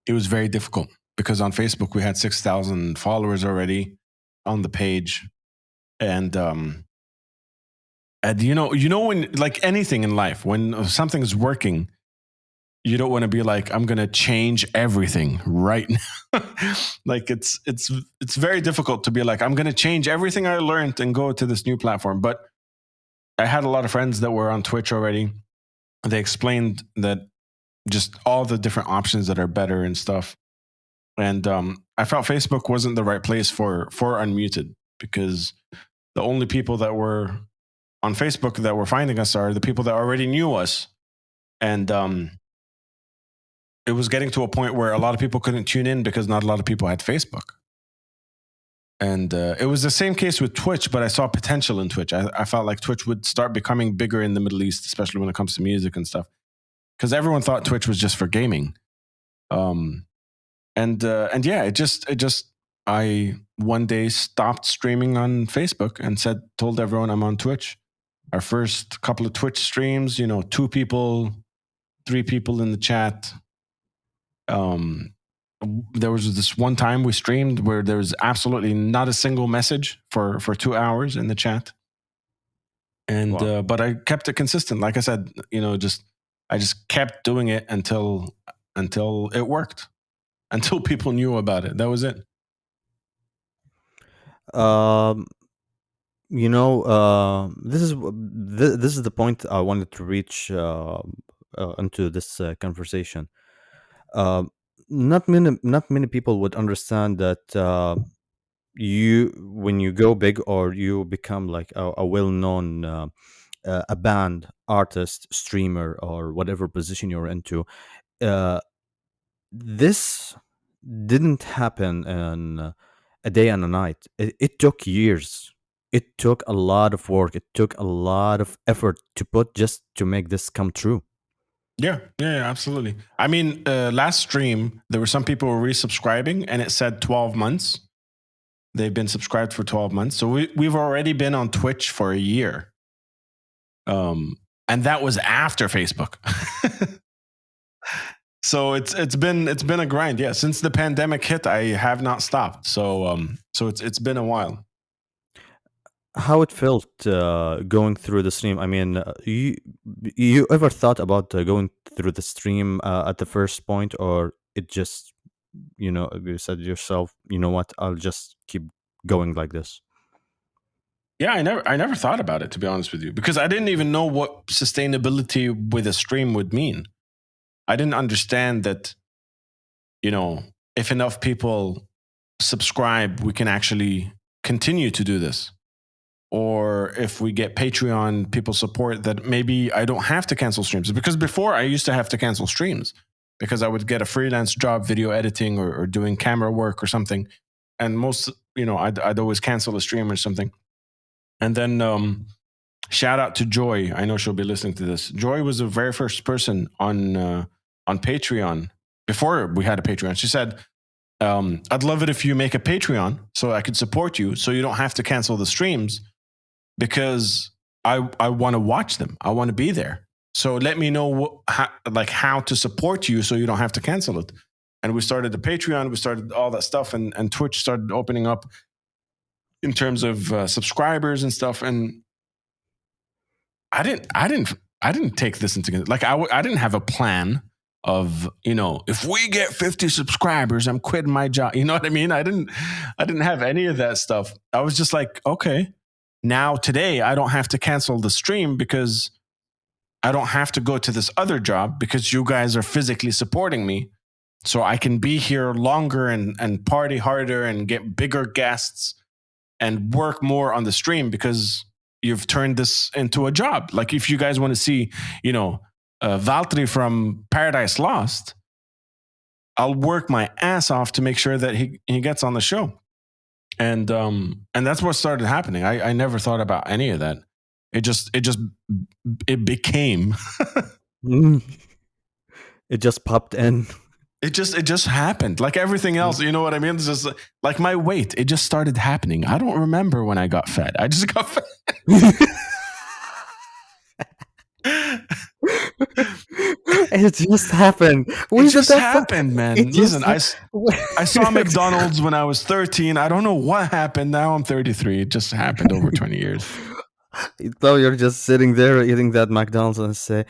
It was very difficult because on Facebook we had 6,000 followers already on the page, and you know when like anything in life when something's working, you don't want to be like I'm gonna change everything right now. Like it's very difficult to be like I'm gonna change everything I learned and go to this new platform. But I had a lot of friends that were on Twitch already. They explained that just all the different options that are better and stuff. And I felt Facebook wasn't the right place for unmuted because the only people that were on Facebook that were finding us are the people that already knew us, and it was getting to a point where a lot of people couldn't tune in because not a lot of people had Facebook. And it was the same case with Twitch, but I saw potential in Twitch. I felt like Twitch would start becoming bigger in the Middle East, especially when it comes to music and stuff, because everyone thought Twitch was just for gaming. Um, and yeah, it just I one day stopped streaming on Facebook and told everyone I'm on Twitch. Our first couple of Twitch streams, 2 people, 3 people in the chat. Um, there was this one time we streamed where there was absolutely not a single message for 2 hours in the chat, and Wow. but I kept it consistent. Like I said, I just kept doing it until it worked, until people knew about it. That was it. Um, this is the point I wanted to reach into this conversation. Um, not many people would understand that you when you go big or you become like a well-known a band artist, streamer, or whatever position you're into. Uh, this didn't happen in a day and a night. It took years. It took a lot of work. It took a lot of effort to put just to make this come true. Yeah, absolutely. I mean, last stream, there were some people who were resubscribing and it said 12 months. They've been subscribed for 12 months. So we've already been on Twitch for a year. And that was after Facebook. So it's been a grind. Yeah, since the pandemic hit, I have not stopped. So it's been a while. How it felt going through the stream? I mean, you ever thought about going through the stream at the first point, or it just you said yourself, you know what, I'll just keep going like this? Yeah, I never thought about it, to be honest with you, because I didn't even know what sustainability with a stream would mean. I didn't understand that, if enough people subscribe, we can actually continue to do this. Or if we get Patreon people support, that maybe I don't have to cancel streams. Because before I used to have to cancel streams because I would get a freelance job, video editing or doing camera work or something. And I'd always cancel a stream or something. And then shout out to Joy. I know she'll be listening to this. Joy was the very first person on Patreon before we had a Patreon. She said, I'd love it if you make a Patreon so I could support you so you don't have to cancel the streams, because I want to watch them. I want to be there. So let me know how to support you so you don't have to cancel it. And we started the Patreon. We started all that stuff, and Twitch started opening up in terms of subscribers and stuff. And I didn't take this into like I didn't have a plan of if we get 50 subscribers, I'm quitting my job. You know what I mean? I didn't have any of that stuff. I was just like, okay, now today I don't have to cancel the stream because I don't have to go to this other job because you guys are physically supporting me. So I can be here longer and party harder and get bigger guests and work more on the stream because you've turned this into a job. Like if you guys want to see, Valtteri from Paradise Lost, I'll work my ass off to make sure that he gets on the show. And that's what started happening. I never thought about any of that. It became. It just popped in. It just happened. Like everything else, you know what I mean? It's just like my weight. It just started happening. I don't remember when I got fat. I just got fat. It just happened. It just happened, man. Listen, I saw McDonald's when I was 13. I don't know what happened. Now I'm 33. It just happened over 20 years. So you're just sitting there eating that McDonald's and say,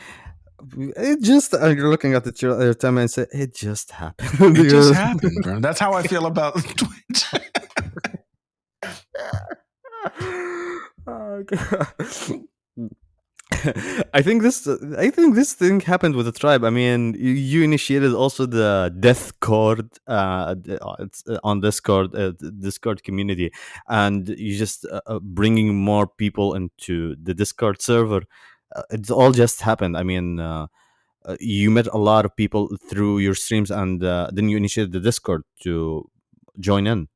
it just, you're looking at your time and say, it just happened. It just happened, bro. That's how I feel about Twitch. Oh, God. I think this thing happened with the tribe. I mean, you initiated also the Discord, it's on Discord, Discord community, and you just bringing more people into the Discord server. It's all just happened. I mean, you met a lot of people through your streams, and then you initiated the Discord to join in.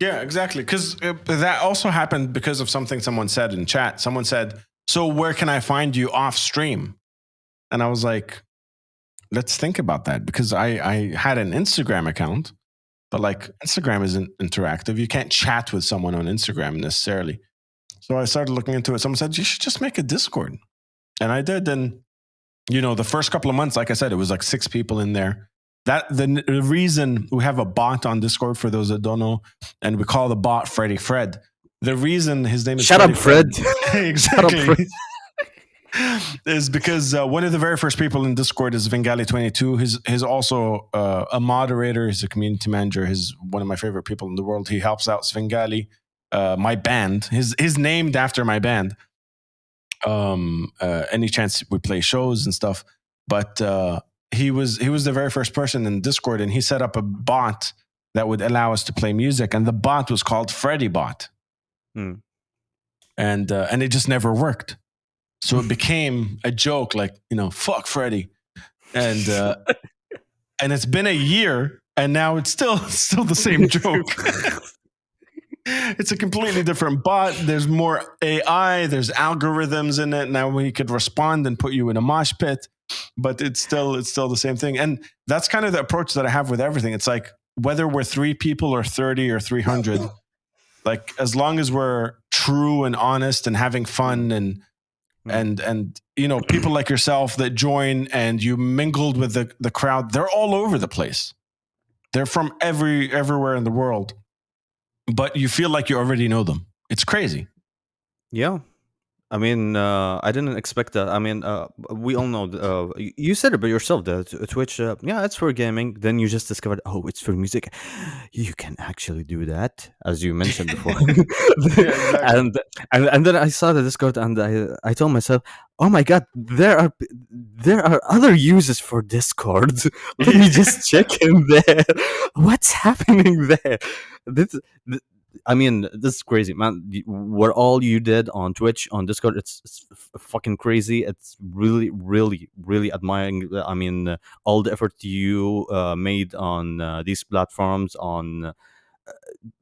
Yeah, exactly. Because that also happened because of something someone said in chat. Someone said, so where can I find you off stream? And I was like, let's think about that, because I had an Instagram account, but like Instagram isn't interactive. You can't chat with someone on Instagram necessarily. So I started looking into it. Someone said, you should just make a Discord. And I did. And, the first couple of months, like I said, it was like 6 people in there. The reason we have a bot on Discord, for those that don't know, and we call the bot Freddy Fred. The reason his name is Shut up, Fred. Exactly. Shut up, Fred. Is because one of the very first people in Discord is Svengali22. He's also a moderator. He's a community manager. He's one of my favorite people in the world. He helps out Svengali, my band. He's named after my band. Any chance we play shows and stuff. But he was the very first person in Discord, and he set up a bot that would allow us to play music, and the bot was called Freddy Bot, and it just never worked. So it became a joke, like, fuck Freddy, and it's been a year, and now it's still the same joke. It's a completely different bot. There's more AI. There's algorithms in it. Now we could respond and put you in a mosh pit, but it's still the same thing. And that's kind of the approach that I have with everything. It's like, whether we're 3 people or 30 or 300, like, as long as we're true and honest and having fun and people like yourself that join and you mingled with the crowd, they're all over the place. They're from everywhere in the world. But you feel like you already know them. It's crazy. Yeah. I mean, I didn't expect that. I mean, we all know. You said it by yourself that Twitch, it's for gaming. Then you just discovered, it's for music. You can actually do that, as you mentioned before. Yeah, exactly. and then I saw the Discord, and I told myself, oh my god, there are other uses for Discord. Let me just check in there. What's happening there? This, I mean, this is crazy, man. What all you did on Twitch, on Discord, it's fucking crazy. It's really, really, really admiring. I mean, all the effort you made on these platforms.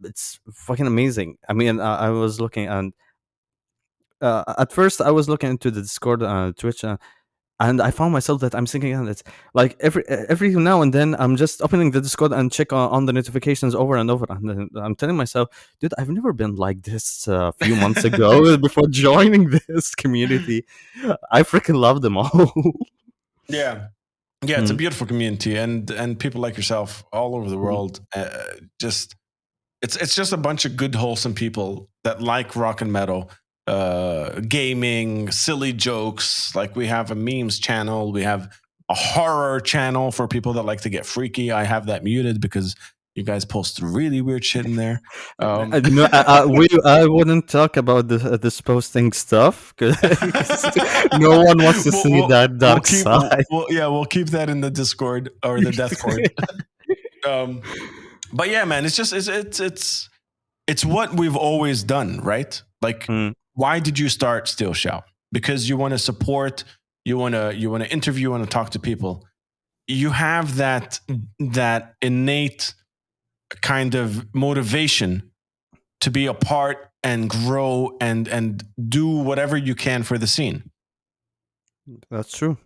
It's fucking amazing. I mean, I was looking, and at first I was looking into the Discord, Twitch. And I found myself that I'm thinking, and it's like every now and then I'm just opening the Discord and check on the notifications over and over, and then I'm telling myself, dude, I've never been like this a few months ago before joining this community. I freaking love them all. Yeah, it's a beautiful community, and people like yourself all over the world. Just it's just a bunch of good, wholesome people that like rock and metal. Gaming, silly jokes. Like, we have a memes channel, we have a horror channel for people that like to get freaky. I have that muted because you guys post really weird shit in there. No, I wouldn't talk about this posting stuff because no one wants to see that dark side. We'll keep that in the Discord or the Deathcord. But yeah, man, it's just it's what we've always done, right? Like, why did you start Still Shout? Because you want to support, you want to interview, you want to talk to people. You have that innate kind of motivation to be a part and grow and do whatever you can for the scene. That's true.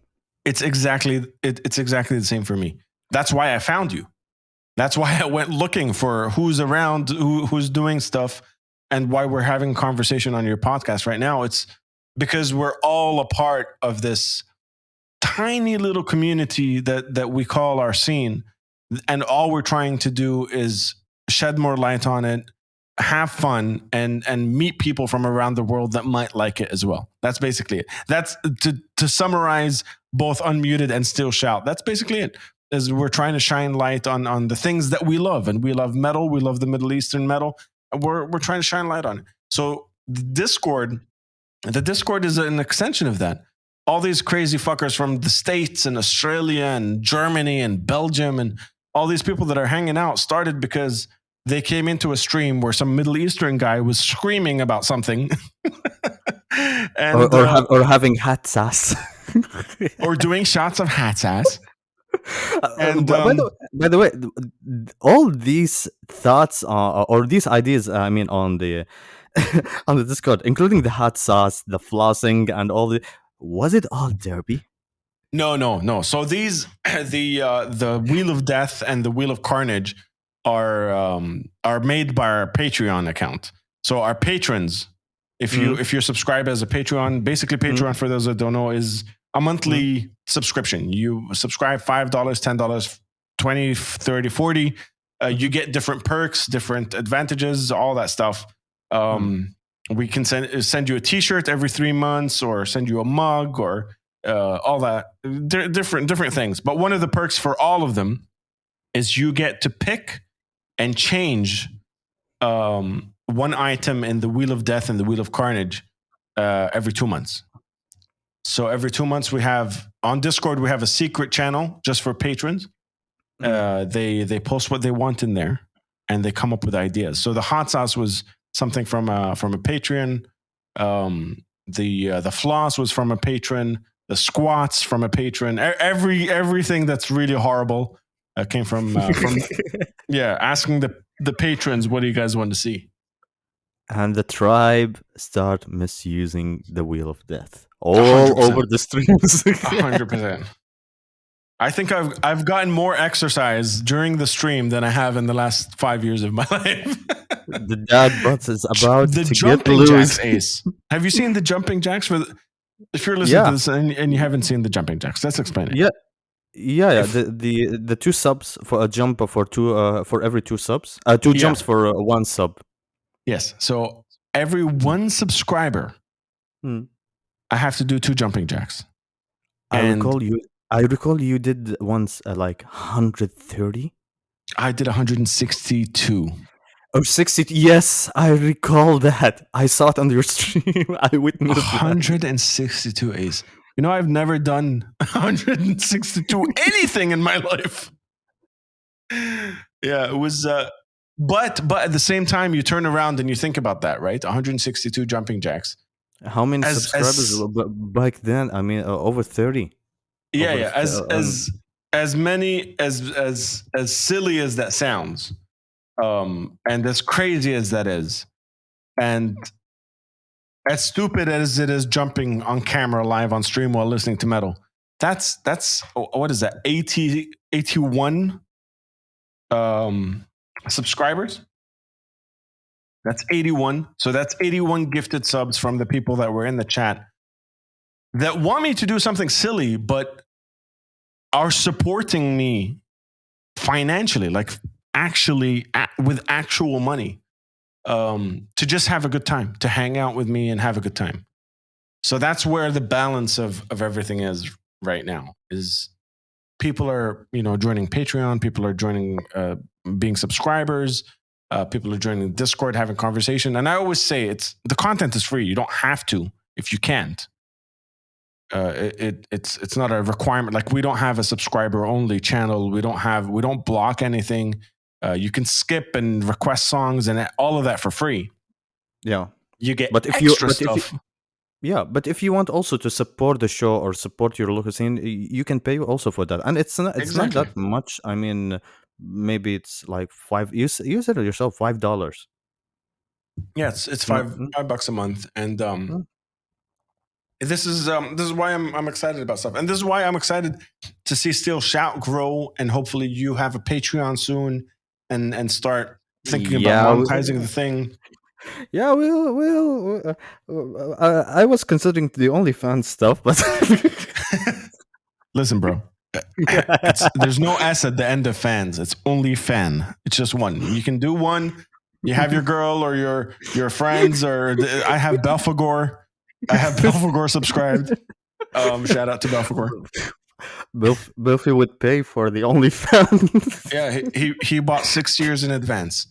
It's exactly the same for me. That's why I found you. That's why I went looking for who's around, who's doing stuff, and why we're having a conversation on your podcast right now. It's because we're all a part of this tiny little community that we call our scene. And all we're trying to do is shed more light on it, have fun, and meet people from around the world that might like it as well. That's basically it. That's to summarize both Unmuted and Still Shout. That's basically it. Is we're trying to shine light on the things that we love, and we love metal. We love the Middle Eastern metal. We're trying to shine light on it. So the Discord is an extension of that. All these crazy fuckers from the States and Australia and Germany and Belgium and all these people that are hanging out started because they came into a stream where some Middle Eastern guy was screaming about something, and or having hat sass, or doing shots of hat sass. And by the way, all these thoughts or these ideas, I mean, on the on the Discord, including the hot sauce, the flossing, and was it all Derby? No. So these the Wheel of Death and the Wheel of Carnage are made by our Patreon account. So our patrons, if you're subscribed as a Patreon, basically Patreon, for those that don't know, is a monthly subscription. You subscribe $5, $10, 20, 30, 40. You get different perks, different advantages, all that stuff. We can send you a t-shirt every 3 months, or send you a mug, or all that. Different things. But one of the perks for all of them is you get to pick and change one item in the Wheel of Death and the Wheel of Carnage every 2 months. So every 2 months we have on Discord we have a secret channel just for patrons. They post what they want in there, and they come up with ideas. So the hot sauce was something from a Patreon. The floss was from a patron. The squats from a patron. Everything that's really horrible came from asking the patrons, what do you guys want to see? And the tribe start misusing the wheel of death all 100%. over the streams. 100%. I think I've gotten more exercise during the stream than I have in the last 5 years of my life. The dad butt is about The to get jumping loose. jacks, Ace. Have you seen the jumping jacks? If you're listening Yeah. to this and you haven't seen the jumping jacks, let's explain it. Yeah. If- The 2 subs for a jump for for every 2 subs. 2 jumps for 1 sub. Yes. So every 1 subscriber, Hmm. I have to do 2 jumping jacks. I recall you did once like 130. I did 162. Oh, 60. Yes, I recall that. I saw it on your stream. I witnessed that. 162 Ace. You know, I've never done 162 anything in my life. Yeah, it was. But at the same time, you turn around and you think about that, right? 162 jumping jacks. How many subscribers back then? I mean, over 30. Yeah. As many as silly as that sounds, and as crazy as that is, and as stupid as it is jumping on camera live on stream while listening to metal. That's what is that? 81 subscribers. That's 81. So that's 81 gifted subs from the people that were in the chat that want me to do something silly, but are supporting me financially, like actually with actual money, to just have a good time, to hang out with me and have a good time. So that's where the balance of everything is right now. Is people are joining Patreon, people are joining being subscribers, people are joining Discord, having conversation. And I always say the content is free. You don't have to if you can't. It's not a requirement. Like we don't have a subscriber only channel. We don't block anything. You can skip and request songs and all of that for free. Yeah, you get extra stuff. But if you want also to support the show or support your local scene, you can pay also for that, and it's not that much. I mean, maybe it's like $5. You said it yourself, $5. Yeah, it's $5 a month, and this is why I'm excited about stuff, and this is why I'm excited to see Still Shout grow, and hopefully you have a Patreon soon, and start thinking about monetizing the thing. Yeah, I was considering the OnlyFans stuff, but listen, bro. There's no S at the end of fans. It's only fan. It's just one. You can do one. You have your girl or your friends, or I have Belfagor. I have Belfagor subscribed. Shout out to Belfagor. Belfi would pay for the OnlyFans. Yeah, he bought 6 years in advance.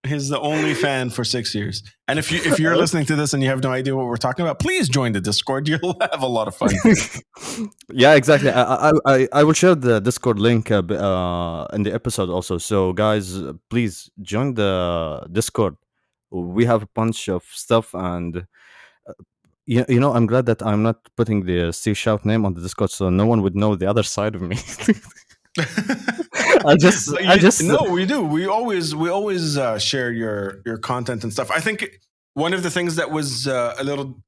He's the only fan for 6 years. And if you're listening to this and you have no idea what we're talking about, please join the Discord. You'll have a lot of fun. Yeah, exactly. I will share the Discord link in the episode also. So guys, please join the Discord. We have a bunch of stuff, and I'm glad that I'm not putting the Steve Shout name on the Discord, so no one would know the other side of me. No, we do. We always share your content and stuff. I think one of the things that was a little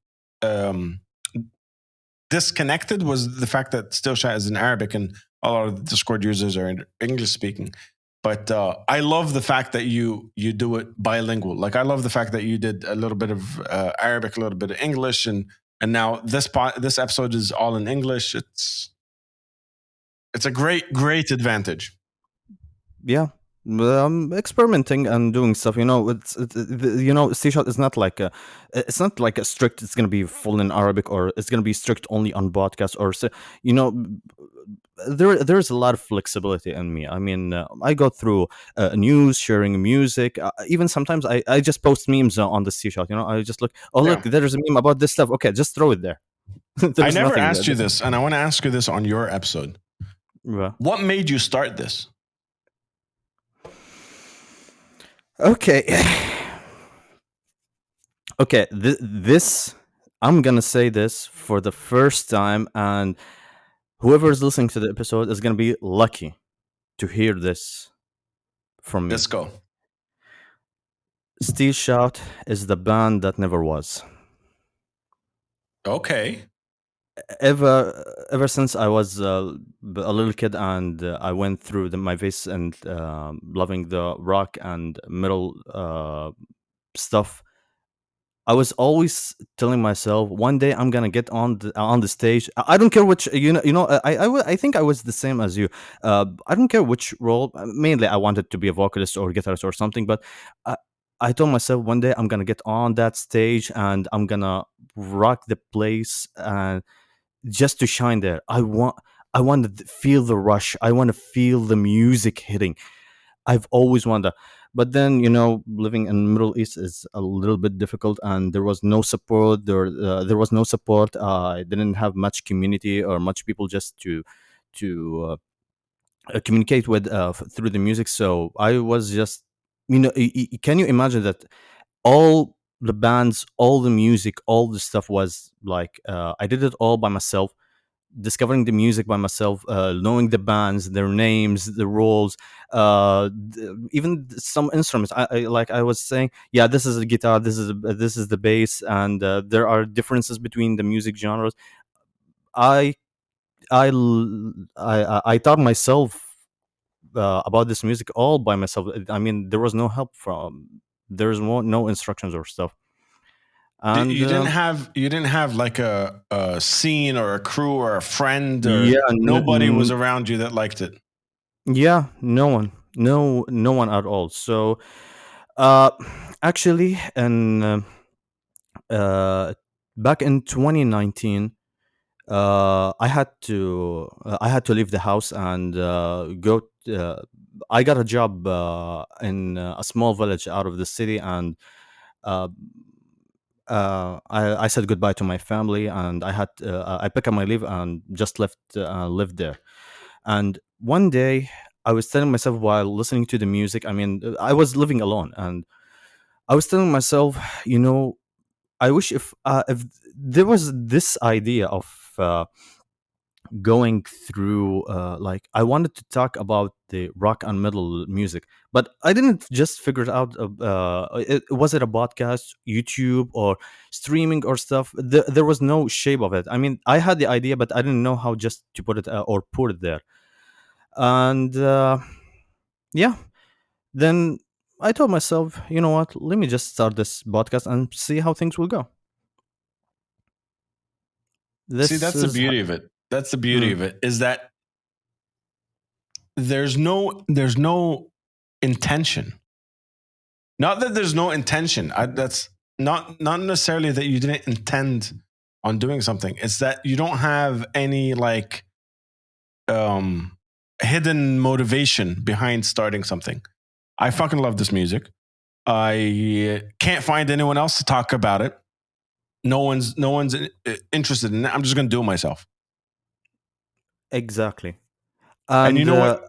disconnected was the fact that Still Chat is in Arabic and a lot of the Discord users are English speaking. But I love the fact that you do it bilingual. Like I love the fact that you did a little bit of Arabic, a little bit of English, and now this episode is all in English. It's a great advantage. Yeah, I'm experimenting and doing stuff. C-Shot is not like it's not like a strict. It's gonna be full in Arabic, or it's gonna be strict only on podcasts, or there's a lot of flexibility in me. I mean, I go through news, sharing music. Even sometimes I just post memes on the C shot. I just look. Oh, look, Yeah. there's a meme about this stuff. Okay, just throw it there. I There's never nothing asked you this, and I want to ask you this on your episode. there. What made you start this? Okay. Okay, this I'm gonna say this for the first time, and whoever is listening to the episode is gonna be lucky to hear this from me. Let's go. Steel Shout is the band that never was. Okay. Ever since I was a little kid, and I went through my phase and loving the rock and metal stuff. I was always telling myself, one day I'm gonna get on the stage. I don't care which, I think I was the same as you. I don't care which role. Mainly, I wanted to be a vocalist or guitarist or something. But I, I told myself one day I'm gonna get on that stage and I'm gonna rock the place, and just to shine there. I want to feel the rush. I want to feel the music hitting. I've always wondered. But then, living in Middle East is a little bit difficult, and there was no support. There was no support. I didn't have much community or much people just to communicate with through the music. So I was just, can you imagine that all the bands, all the music, all the stuff was like I did it all by myself, discovering the music by myself, knowing the bands, their names, the roles, even some instruments. Like I was saying, yeah, this is a guitar, this is the bass, and there are differences between the music genres. I I taught myself about this music all by myself. I mean, there was no help from. There's no instructions or stuff, and You didn't have like a scene or a crew or a friend or yeah, nobody was around you that liked it. yeah, no one, no one at all. So, uh, actually, and uh, back in 2019, I had to leave the house and go. I got a job in a small village out of the city, and uh, I said goodbye to my family, and I picked up my leave and just left lived there. And one day, I was telling myself while listening to the music. I mean, I was living alone, and I was telling myself, you know, I wish if there was this idea of going through like I wanted to talk about the rock and metal music, but I didn't just figure it out. Was it a podcast, YouTube, or streaming or stuff? There was no shape of it. I mean, I had the idea, but I didn't know how just to put it or put it there. And yeah, then I told myself, you know what? Let me just start this podcast and see how things will go. See, This that's the is beauty of it. That's the beauty mm, of it is that there's no intention. Not that there's no intention. That's not necessarily that you didn't intend on doing something. It's that you don't have any like um hidden motivation behind starting something. I fucking love this music. I can't find anyone else to talk about it. No one's interested in it. I'm just going to do it myself. exactly. And you And know what?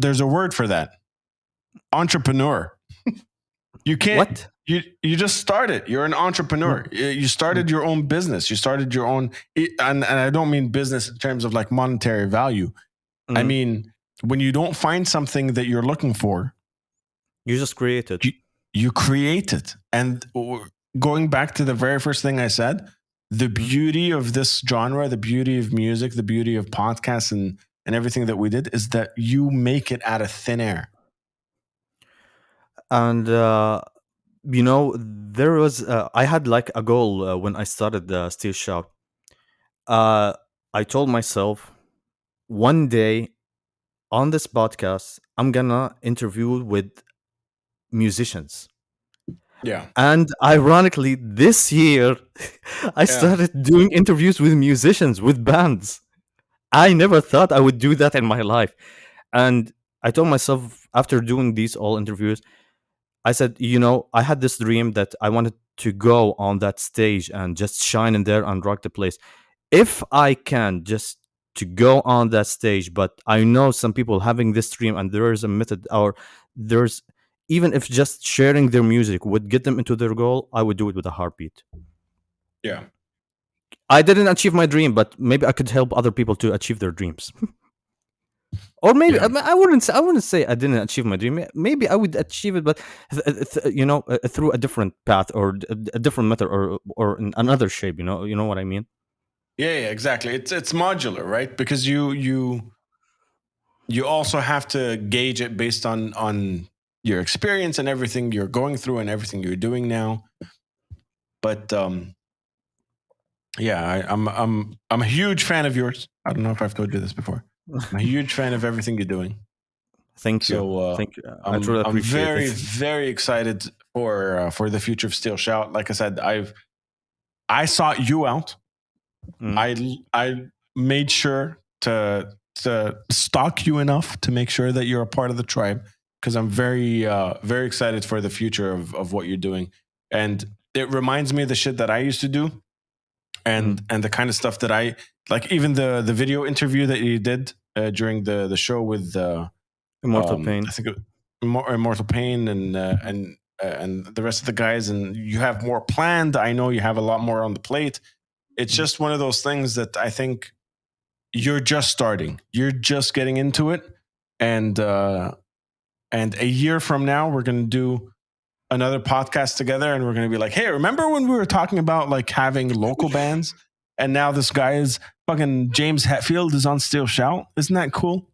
There's a word for that. Entrepreneur. You can't. what? You just started. You're an entrepreneur. Mm, You mm, started your own business. You started your own, and I don't mean business in terms of like monetary value. I mm. mean when you don't find something that you're looking for, You just created. you you create it. And going back to the very first thing I said, the Mm. beauty of this genre, the beauty of music, the beauty of podcasts and everything that we did is that you make it out of thin air. And there was I had like a goal when I started the Steel Shop. Uh, I told myself one day on this podcast I'm gonna interview with musicians. Yeah. And ironically, this year I Yeah. started doing interviews with musicians, with bands. I never thought I would do that in my life. And I told myself after doing these all interviews, I said, I had this dream that I wanted to go on that stage and just shine in there and rock the place. If I can just to go on that stage, but I know some people having this dream and there is a method, or there's, even if just sharing their music would get them into their goal, I would do it with a heartbeat. Yeah. I didn't achieve my dream, but maybe I could help other people to achieve their dreams. Or maybe Yeah. I wouldn't say I didn't achieve my dream. Maybe I would achieve it, but through a different path or a different method or in another shape. You know what I mean. Yeah, exactly. It's modular, right? Because you also have to gauge it based on your experience and everything you're going through and everything you're doing now. But yeah, I'm a huge fan of yours. I don't know if I've told you this before. I'm a huge fan of everything you're doing. Thank you, So thank you. I I'm truly I'm appreciate very it. very excited for the future of Steel Shout. Like I said, I sought you out. Mm. I made sure to stalk you enough to make sure that you're a part of the tribe because I'm very excited for the future of what you're doing, and it reminds me of the shit that I used to do, and the kind of stuff that I like. Even the video interview that you did during the show with Immortal I Pain. think Immortal Pain and the rest of the guys, and you have more planned. I know you have a lot more on the plate. It's Mm. just one of those things that I think you're just starting. You're just getting into it, and a year from now, we're going to do another podcast together, and we're going to be like, "Hey, remember when we were talking about like having local bands, and now this guy is fucking James Hetfield is on Steel Shout? Isn't that cool?"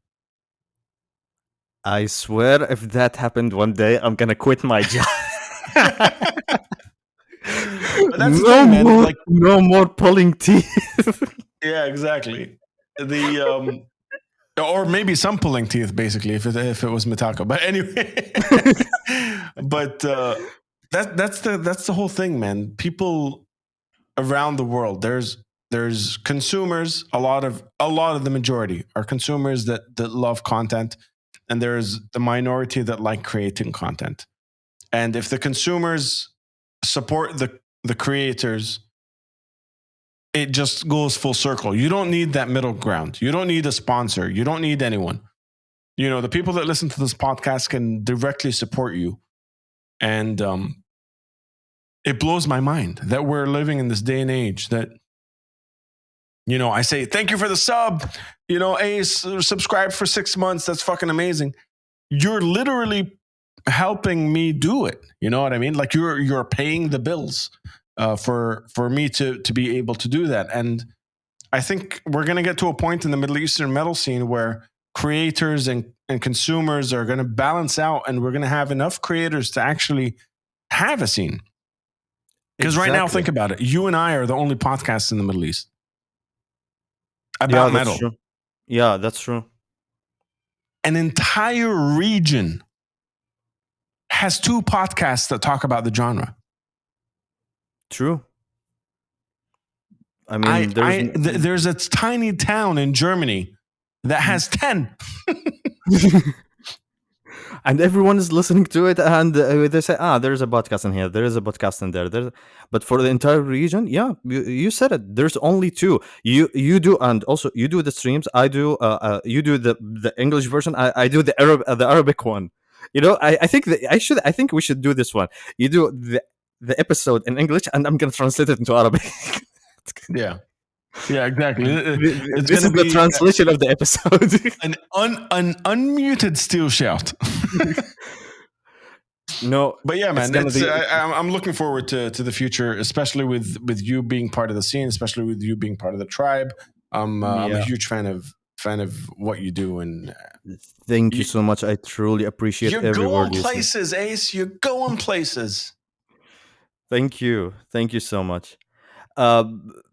I swear, if that happened one day, I'm gonna quit my job. But that's the thing, man. Like, No more pulling teeth. yeah, exactly. The or maybe some pulling teeth, basically, if it was Mitaka. But anyway, but that's the whole thing, man. People around the world, there's consumers. A lot of the majority are consumers that love content, and there's the minority that like creating content. And if the consumers support the creators, it just goes full circle. You don't need that middle ground. You don't need a sponsor. You don't need anyone. The people that listen to this podcast can directly support you. And it blows my mind that we're living in this day and age that, I say, thank you for the sub. Subscribe for 6 months. That's fucking amazing. You're literally helping me do it. You know what I mean? Like you're paying the bills for me to be able to do that. And I think we're going to get to a point in the Middle Eastern metal scene where creators and consumers are going to balance out, and we're going to have enough creators to actually have a scene. Because right now, Exactly. think about it. You and I are the only podcasts in the Middle East Yeah, about that's metal. true. Yeah, that's true. An entire region has 2 podcasts that talk about the genre. True. I mean, There's a tiny town in Germany that has 10. and everyone is listening to it, and they say, there's a podcast in here, there is a podcast in there. But for the entire region, yeah, you said it. There's only 2. You do, and also you do the streams. I do. You do the English version. I do the Arabic one. I think I think we should do this one. You do the episode in English, and I'm gonna translate it into Arabic. Yeah. Yeah, exactly. It's This going to is the be translation of the episode. an unmuted Steel Shout. No, But yeah, it's man, gonna be. I'm looking forward to the future, especially with you being part of the scene, especially with you being part of the tribe. I'm a Yeah. huge fan of what you do, and Thank you you, so much. I truly appreciate you're every going word you say. places, Ace. You're going places. Thank you. Thank you so much. Uh,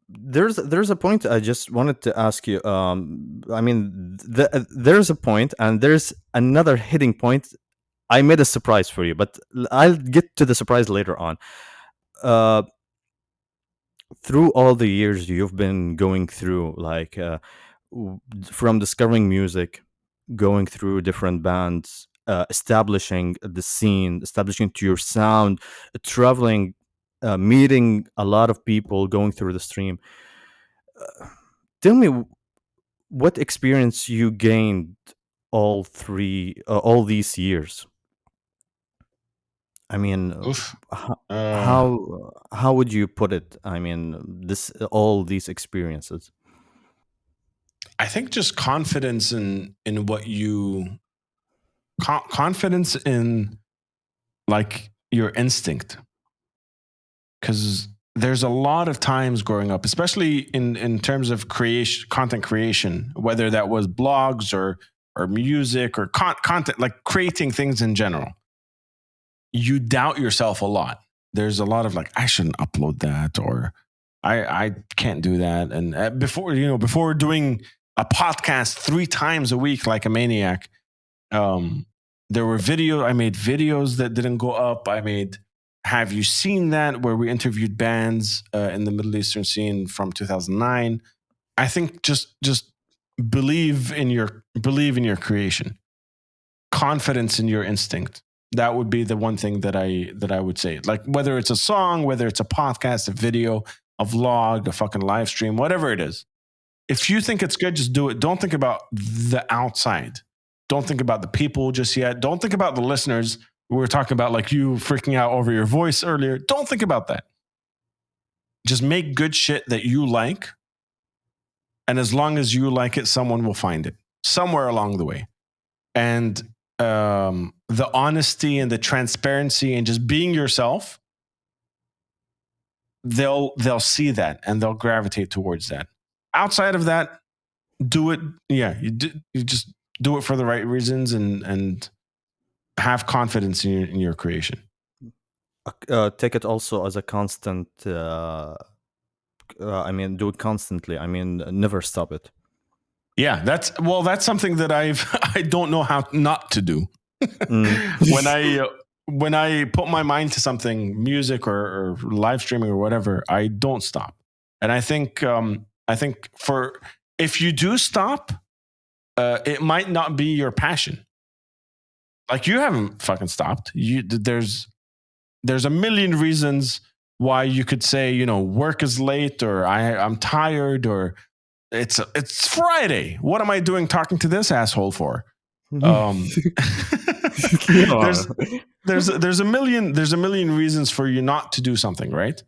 there's a point I just wanted to ask you. I mean, there's a point, and there's another hitting point. I made a surprise for you, but I'll get to the surprise later on. Uh, through all the years you've been going through, like, from discovering music, going through different bands, establishing the scene, establishing to your sound, traveling, meeting a lot of people, going through the stream. Tell me what experience you gained all these years. I mean, Oof. ho- Uh, how would you put it? I mean, this all these experiences. I think just confidence in what you confidence in like your instinct, because there's a lot of times growing up, especially in terms of creation, content creation, whether that was blogs or music or content, like creating things in general, you doubt yourself a lot. There's a lot of like, I shouldn't upload that, or I can't do that. And before doing a podcast 3 times a week like a maniac, um, there were I made videos that didn't go up. I made Have You Seen That, where we interviewed bands in the Middle Eastern scene from 2009. I think just believe in your creation, confidence in your instinct. That would be the one thing that I would say. Like whether it's a song, whether it's a podcast, a video, a vlog, a fucking live stream, whatever it is. If you think it's good, just do it. Don't think about the outside. Don't think about the people just yet. Don't think about the listeners. We were talking about like you freaking out over your voice earlier. Don't think about that. Just make good shit that you like. And as long as you like it, someone will find it somewhere along the way. And the honesty and the transparency and just being yourself, they'll see that and they'll gravitate towards that. Outside of that, do it. Yeah, you just do it for the right reasons and have confidence in your creation. Take it also as a constant. I mean, do it constantly. I mean, never stop it. Yeah, that's something that I don't know how not to do. Mm. when I put my mind to something, music or live streaming or whatever, I don't stop. And I think for if you do stop, it might not be your passion. Like you haven't fucking stopped. There's a million reasons why you could say, work is late, or I'm tired, or it's Friday. What am I doing talking to this asshole for? Yeah. There's a million reasons for you not to do something, right?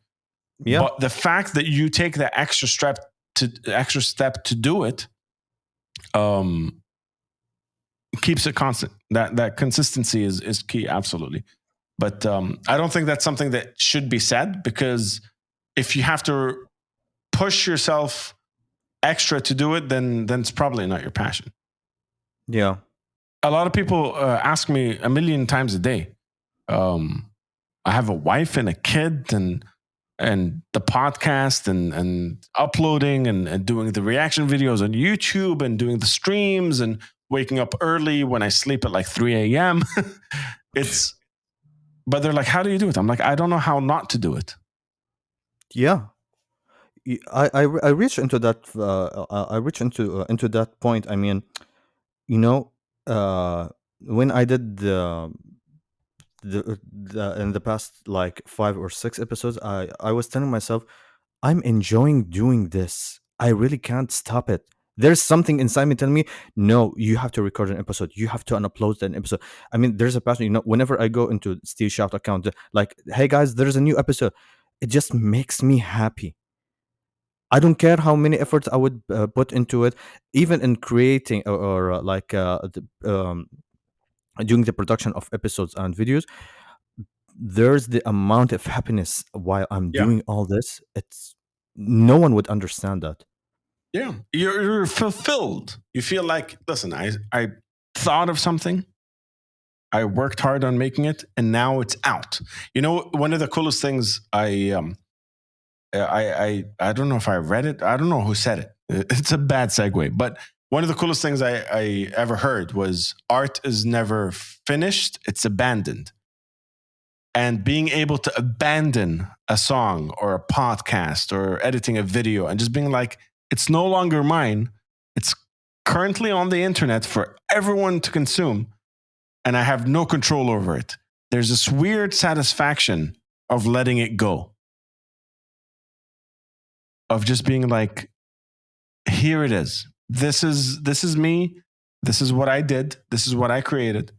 Yeah. But the fact that you take the extra step to do it, keeps it constant. That consistency is key, absolutely. But I don't think that's something that should be said, because if you have to push yourself extra to do it, then it's probably not your passion. Yeah. A lot of people ask me a million times a day. I have a wife and a kid, and the podcast and uploading and doing the reaction videos on YouTube and doing the streams and waking up early when I sleep at like 3 a.m. But they're like, how do you do it? I'm like, I don't know how not to do it. Yeah. I reach into that. I reach into that point. I mean, you know, when I did the in the past like 5 or 6 episodes, I was telling myself, I'm enjoying doing this. I really can't stop it. There's something inside me telling me, no, you have to record an episode. You have to upload an episode. I mean, there's a passion. Whenever I go into Steve Shout account, like, hey guys, there's a new episode. It just makes me happy. I don't care how many efforts I would put into it, even in creating doing the production of episodes and videos. There's the amount of happiness while I'm Yeah. doing all this. It's no one would understand that. Yeah. You're fulfilled. You feel like, listen, I thought of something. I worked hard on making it, and now it's out. One of the coolest things I don't know if I read it. I don't know who said it. It's a bad segue, but one of the coolest things I ever heard was art is never finished, it's abandoned. And being able to abandon a song or a podcast or editing a video and just being like, it's no longer mine. It's currently on the internet for everyone to consume, and I have no control over it. There's this weird satisfaction of letting it go, of just being like, here it is. This is me. This is what I did. This is what I created.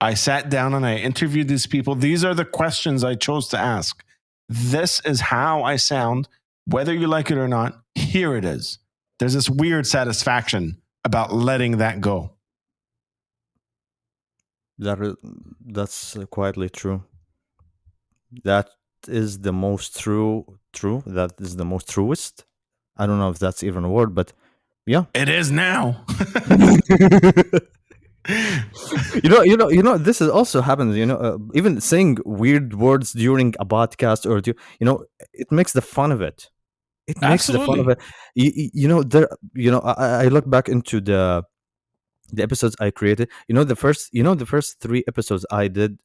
I sat down and I interviewed these people. These are the questions I chose to ask. This is how I sound, whether you like it or not. Here it is. There's this weird satisfaction about letting that go. That's quietly true. That is the most true. That is the most truest. I don't know if that's even a word, but yeah. It is now. This is also happens. Even saying weird words during a podcast or it makes the fun of it. It makes the fun of Absolutely. it. I look back into the episodes I created. The first 3 episodes I did.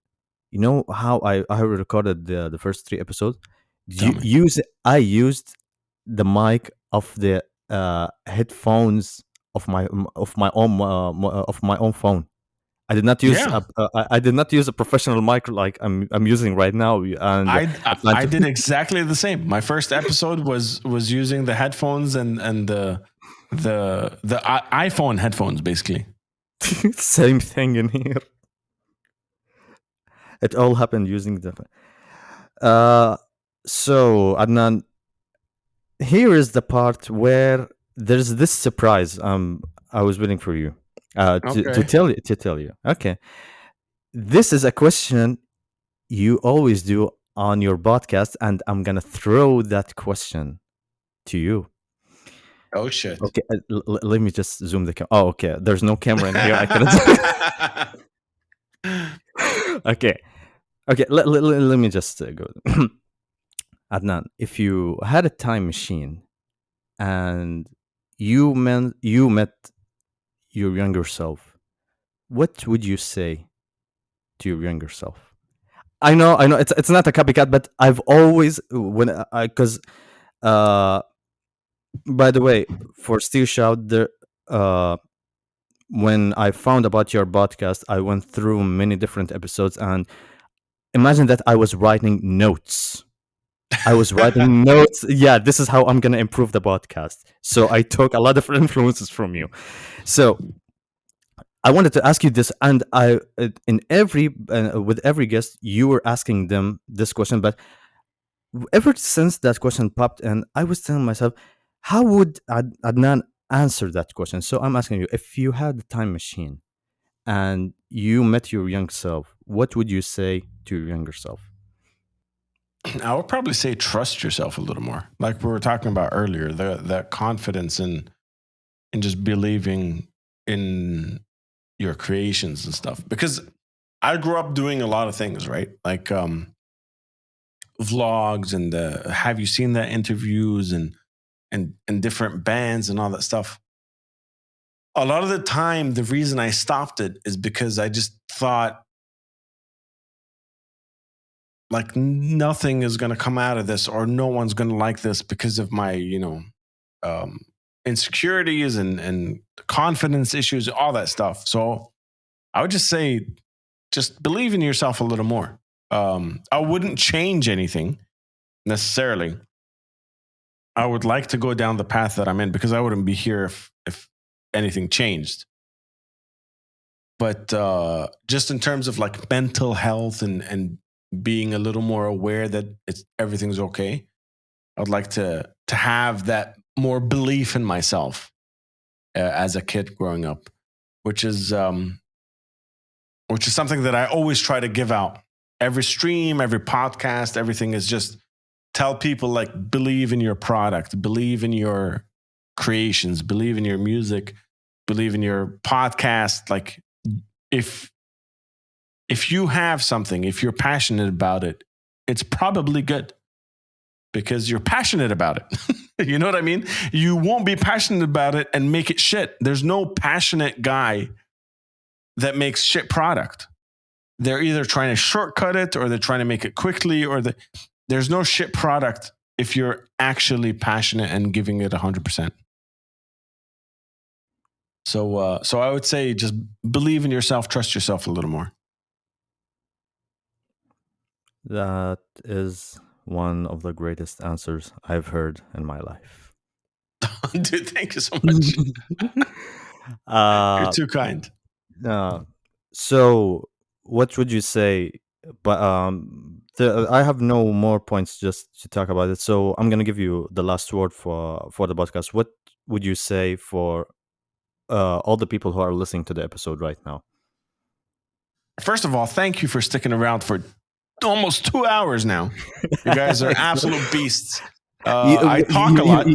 You know how I recorded the first 3 episodes. Tell me. I used the mic of the headphones of my own phone. I did not use Yeah. I did not use a professional mic like I'm using right now, and I plan I to. did exactly the same. My first episode was using the headphones and the iPhone headphones, basically. Same thing in here. It all happened using the. Uh, so Adnan, here is the part where there's this surprise. I was waiting for you. To Okay. tell you. Okay, this is a question you always do on your podcast, and I'm gonna throw that question to you. Oh shit. Okay, let me just zoom the camera. Oh, okay. There's no camera in here. I couldn't. Okay, okay. Let me just go. Adnan, if you had a time machine and you met your younger self, what would you say to your younger self? I know. It's not a copycat, but I've always when I because by the way, for Steel Shout, uh, when I found about your podcast, I went through many different episodes, and imagine that I was writing notes. I was writing notes. Yeah, this is how I'm gonna improve the podcast. So I took a lot of influences from you. So I wanted to ask you this, and I in every with every guest, you were asking them this question, but ever since that question popped in, I was telling myself, how would Adnan answer that question? So I'm asking you, if you had a time machine and you met your young self, what would you say to your younger self? I would probably say trust yourself a little more. Like we were talking about earlier, that confidence in just believing in your creations and stuff. Because I grew up doing a lot of things, right? Like vlogs and have you seen that interviews and different bands and all that stuff. A lot of the time, the reason I stopped it is because I just thought like nothing is going to come out of this or no one's going to like this because of my, um, insecurities and confidence issues, all that stuff. So I would just say, just believe in yourself a little more. I wouldn't change anything necessarily. I would like to go down the path that I'm in because I wouldn't be here if anything changed. But just in terms of like mental health and being a little more aware that everything's okay, I'd like to have that more belief in myself as a kid growing up, which is something that I always try to give out. Every stream, every podcast, everything is just tell people like believe in your product, believe in your creations, believe in your music, believe in your podcast. Like if you have something, if you're passionate about it, it's probably good because you're passionate about it. You know what I mean? You won't be passionate about it and make it shit. There's no passionate guy that makes shit product. They're either trying to shortcut it or they're trying to make it quickly there's no shit product if you're actually passionate and giving it 100%. So I would say just believe in yourself, trust yourself a little more. That is one of the greatest answers I've heard in my life. Dude, thank you so much. You're too kind. So, what would you say? But I have no more points just to talk about it. So I'm gonna give you the last word for the podcast. What would you say for all the people who are listening to the episode right now? First of all, thank you for sticking around for almost 2 hours now. You guys are absolute beasts. I talk a lot.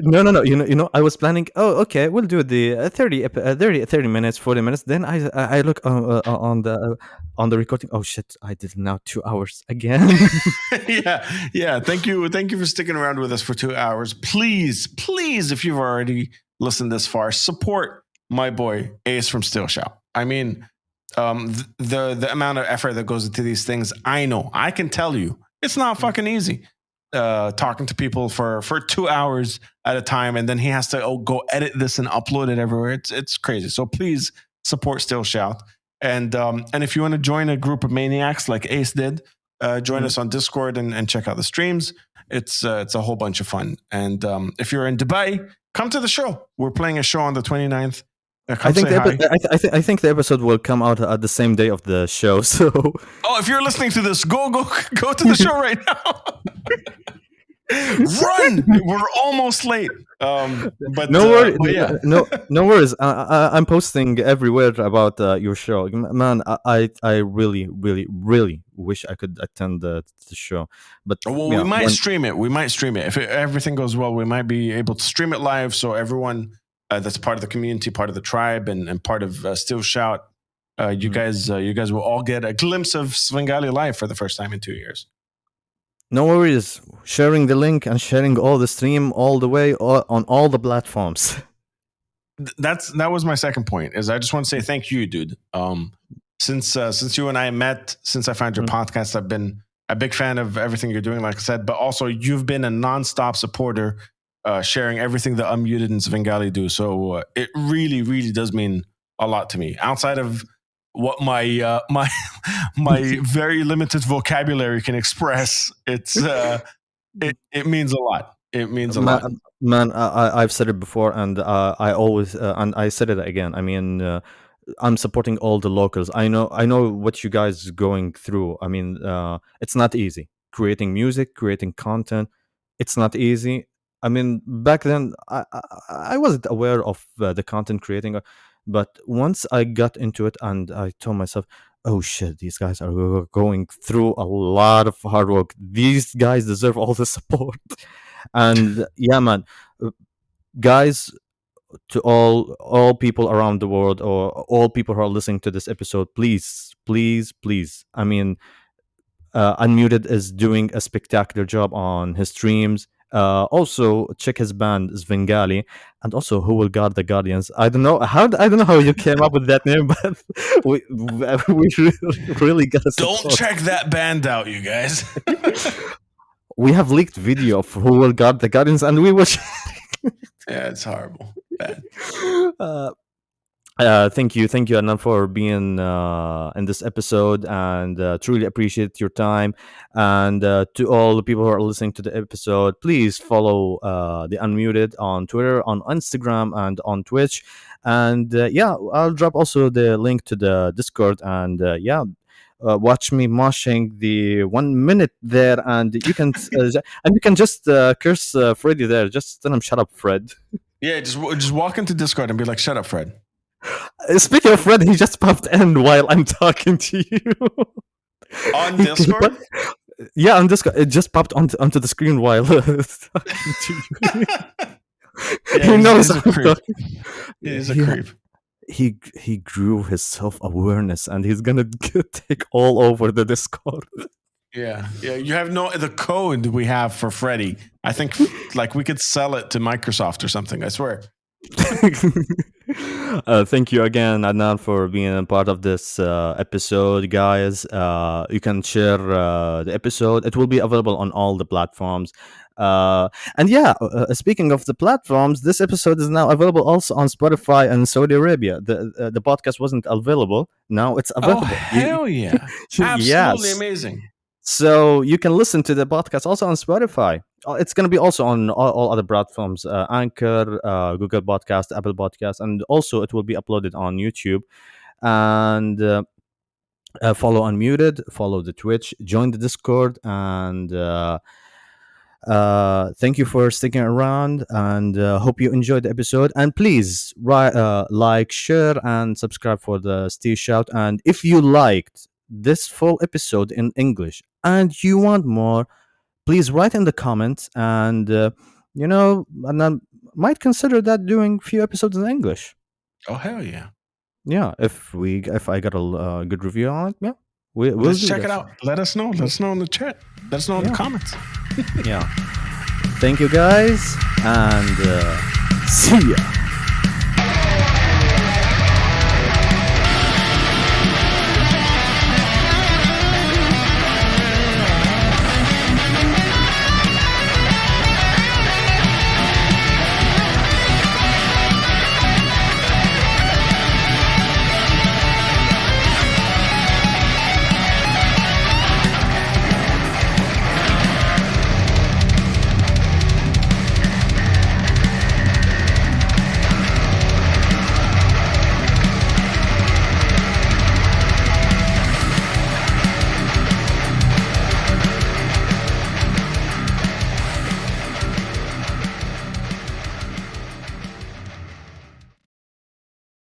No. You know, I was planning. Oh, okay, we'll do the 30 minutes, 40 minutes. Then I look on the recording. Oh shit! I did now 2 hours again. yeah. Thank you for sticking around with us for 2 hours. Please, if you've already listened this far, support my boy Ace from Still Shout. I mean, the amount of effort that goes into these things. I know. I can tell you, it's not fucking easy. Talking to people for 2 hours at a time, and then he has to go edit this and upload it everywhere. It's crazy. So please support Still Shout, and if you want to join a group of maniacs like Ace did, join us on Discord and check out the streams. It's a whole bunch of fun. And if you're in Dubai, come to the show. We're playing a show on the 29th. I think I think the episode will come out at the same day of the show. So, if you're listening to this, go to the show right now. Run! We're almost late. But no worries. yeah. No worries. I'm posting everywhere about your show, man. I really wish I could attend the show, but we might stream it. If everything goes well, we might be able to stream it live, so everyone that's part of the community, part of the tribe, and part of Still Shout, you guys will all get a glimpse of Svengali live for the first time in 2 years. No worries. Sharing the link and sharing all the stream all the way on all the platforms. That was my second point. Is I just want to say thank you, dude. Since you and I met, since I found your podcast, I've been a big fan of everything you're doing, like I said. But also, you've been a nonstop supporter, sharing everything that Unmuted and Svengali do. So it really does mean a lot to me. Outside of what my very limited vocabulary can express, it means a lot. It means a lot. Man, I've said it before, and I always and I said it again. I mean, I'm supporting all the locals. I know what you guys are going through. I mean, it's not easy creating music, creating content. It's not easy. I mean, back then I wasn't aware of the content creating. But once I got into it and I told myself, oh shit, these guys are going through a lot of hard work. These guys deserve all the support. And yeah, man, guys, to all people around the world, or all people who are listening to this episode, please. I mean, Unmuted is doing a spectacular job on his streams. Also check his band Svengali, and also Who Will Guard the Guardians. I don't know how you came up with that name, but we really gotta don't check that band out, you guys. We have leaked video of Who Will Guard the Guardians, and we were yeah, it's horrible. Bad. Thank you, Adnan, for being in this episode, and truly appreciate your time. And to all the people who are listening to the episode, please follow the Unmuted on Twitter, on Instagram, and on Twitch. And I'll drop also the link to the Discord. And watch me moshing the 1 minute there, and you can just curse Freddy there. Just tell him, "Shut up, Fred." Yeah, just walk into Discord and be like, "Shut up, Fred." Speaking of Fred, he just popped in while I'm talking to you. On Discord? Yeah, on Discord. It just popped onto the screen while talking to you. He knows he's a creep. He's a creep. He grew his self-awareness, and he's gonna take all over the Discord. Yeah. You have the code we have for Freddy. I think like we could sell it to Microsoft or something. I swear. Thank you again, Adnan, for being a part of this episode, guys. You can share the episode. It will be available on all the platforms. And yeah, speaking of the platforms, this episode is now available also on Spotify and Saudi Arabia. The podcast wasn't available. Now it's Oh, available. hell yeah. Absolutely Yes. amazing. So you can listen to the podcast also on Spotify. It's going to be also on all other platforms: Anchor, Google Podcast, Apple Podcast, and also it will be uploaded on YouTube. And follow Unmuted, follow the Twitch, join the Discord, and thank you for sticking around. And hope you enjoyed the episode. And please like, share, and subscribe for the Steve Shout. And if you liked this full episode in English and you want more, please write in the comments, and and I might consider that doing few episodes in English. Oh, hell yeah. Yeah, if I got a good review on it, yeah, we'll Let's do check this. it out. Let us know. Let us know in the chat. Let us know in the Yeah. comments. Yeah. Thank you, guys, and see ya.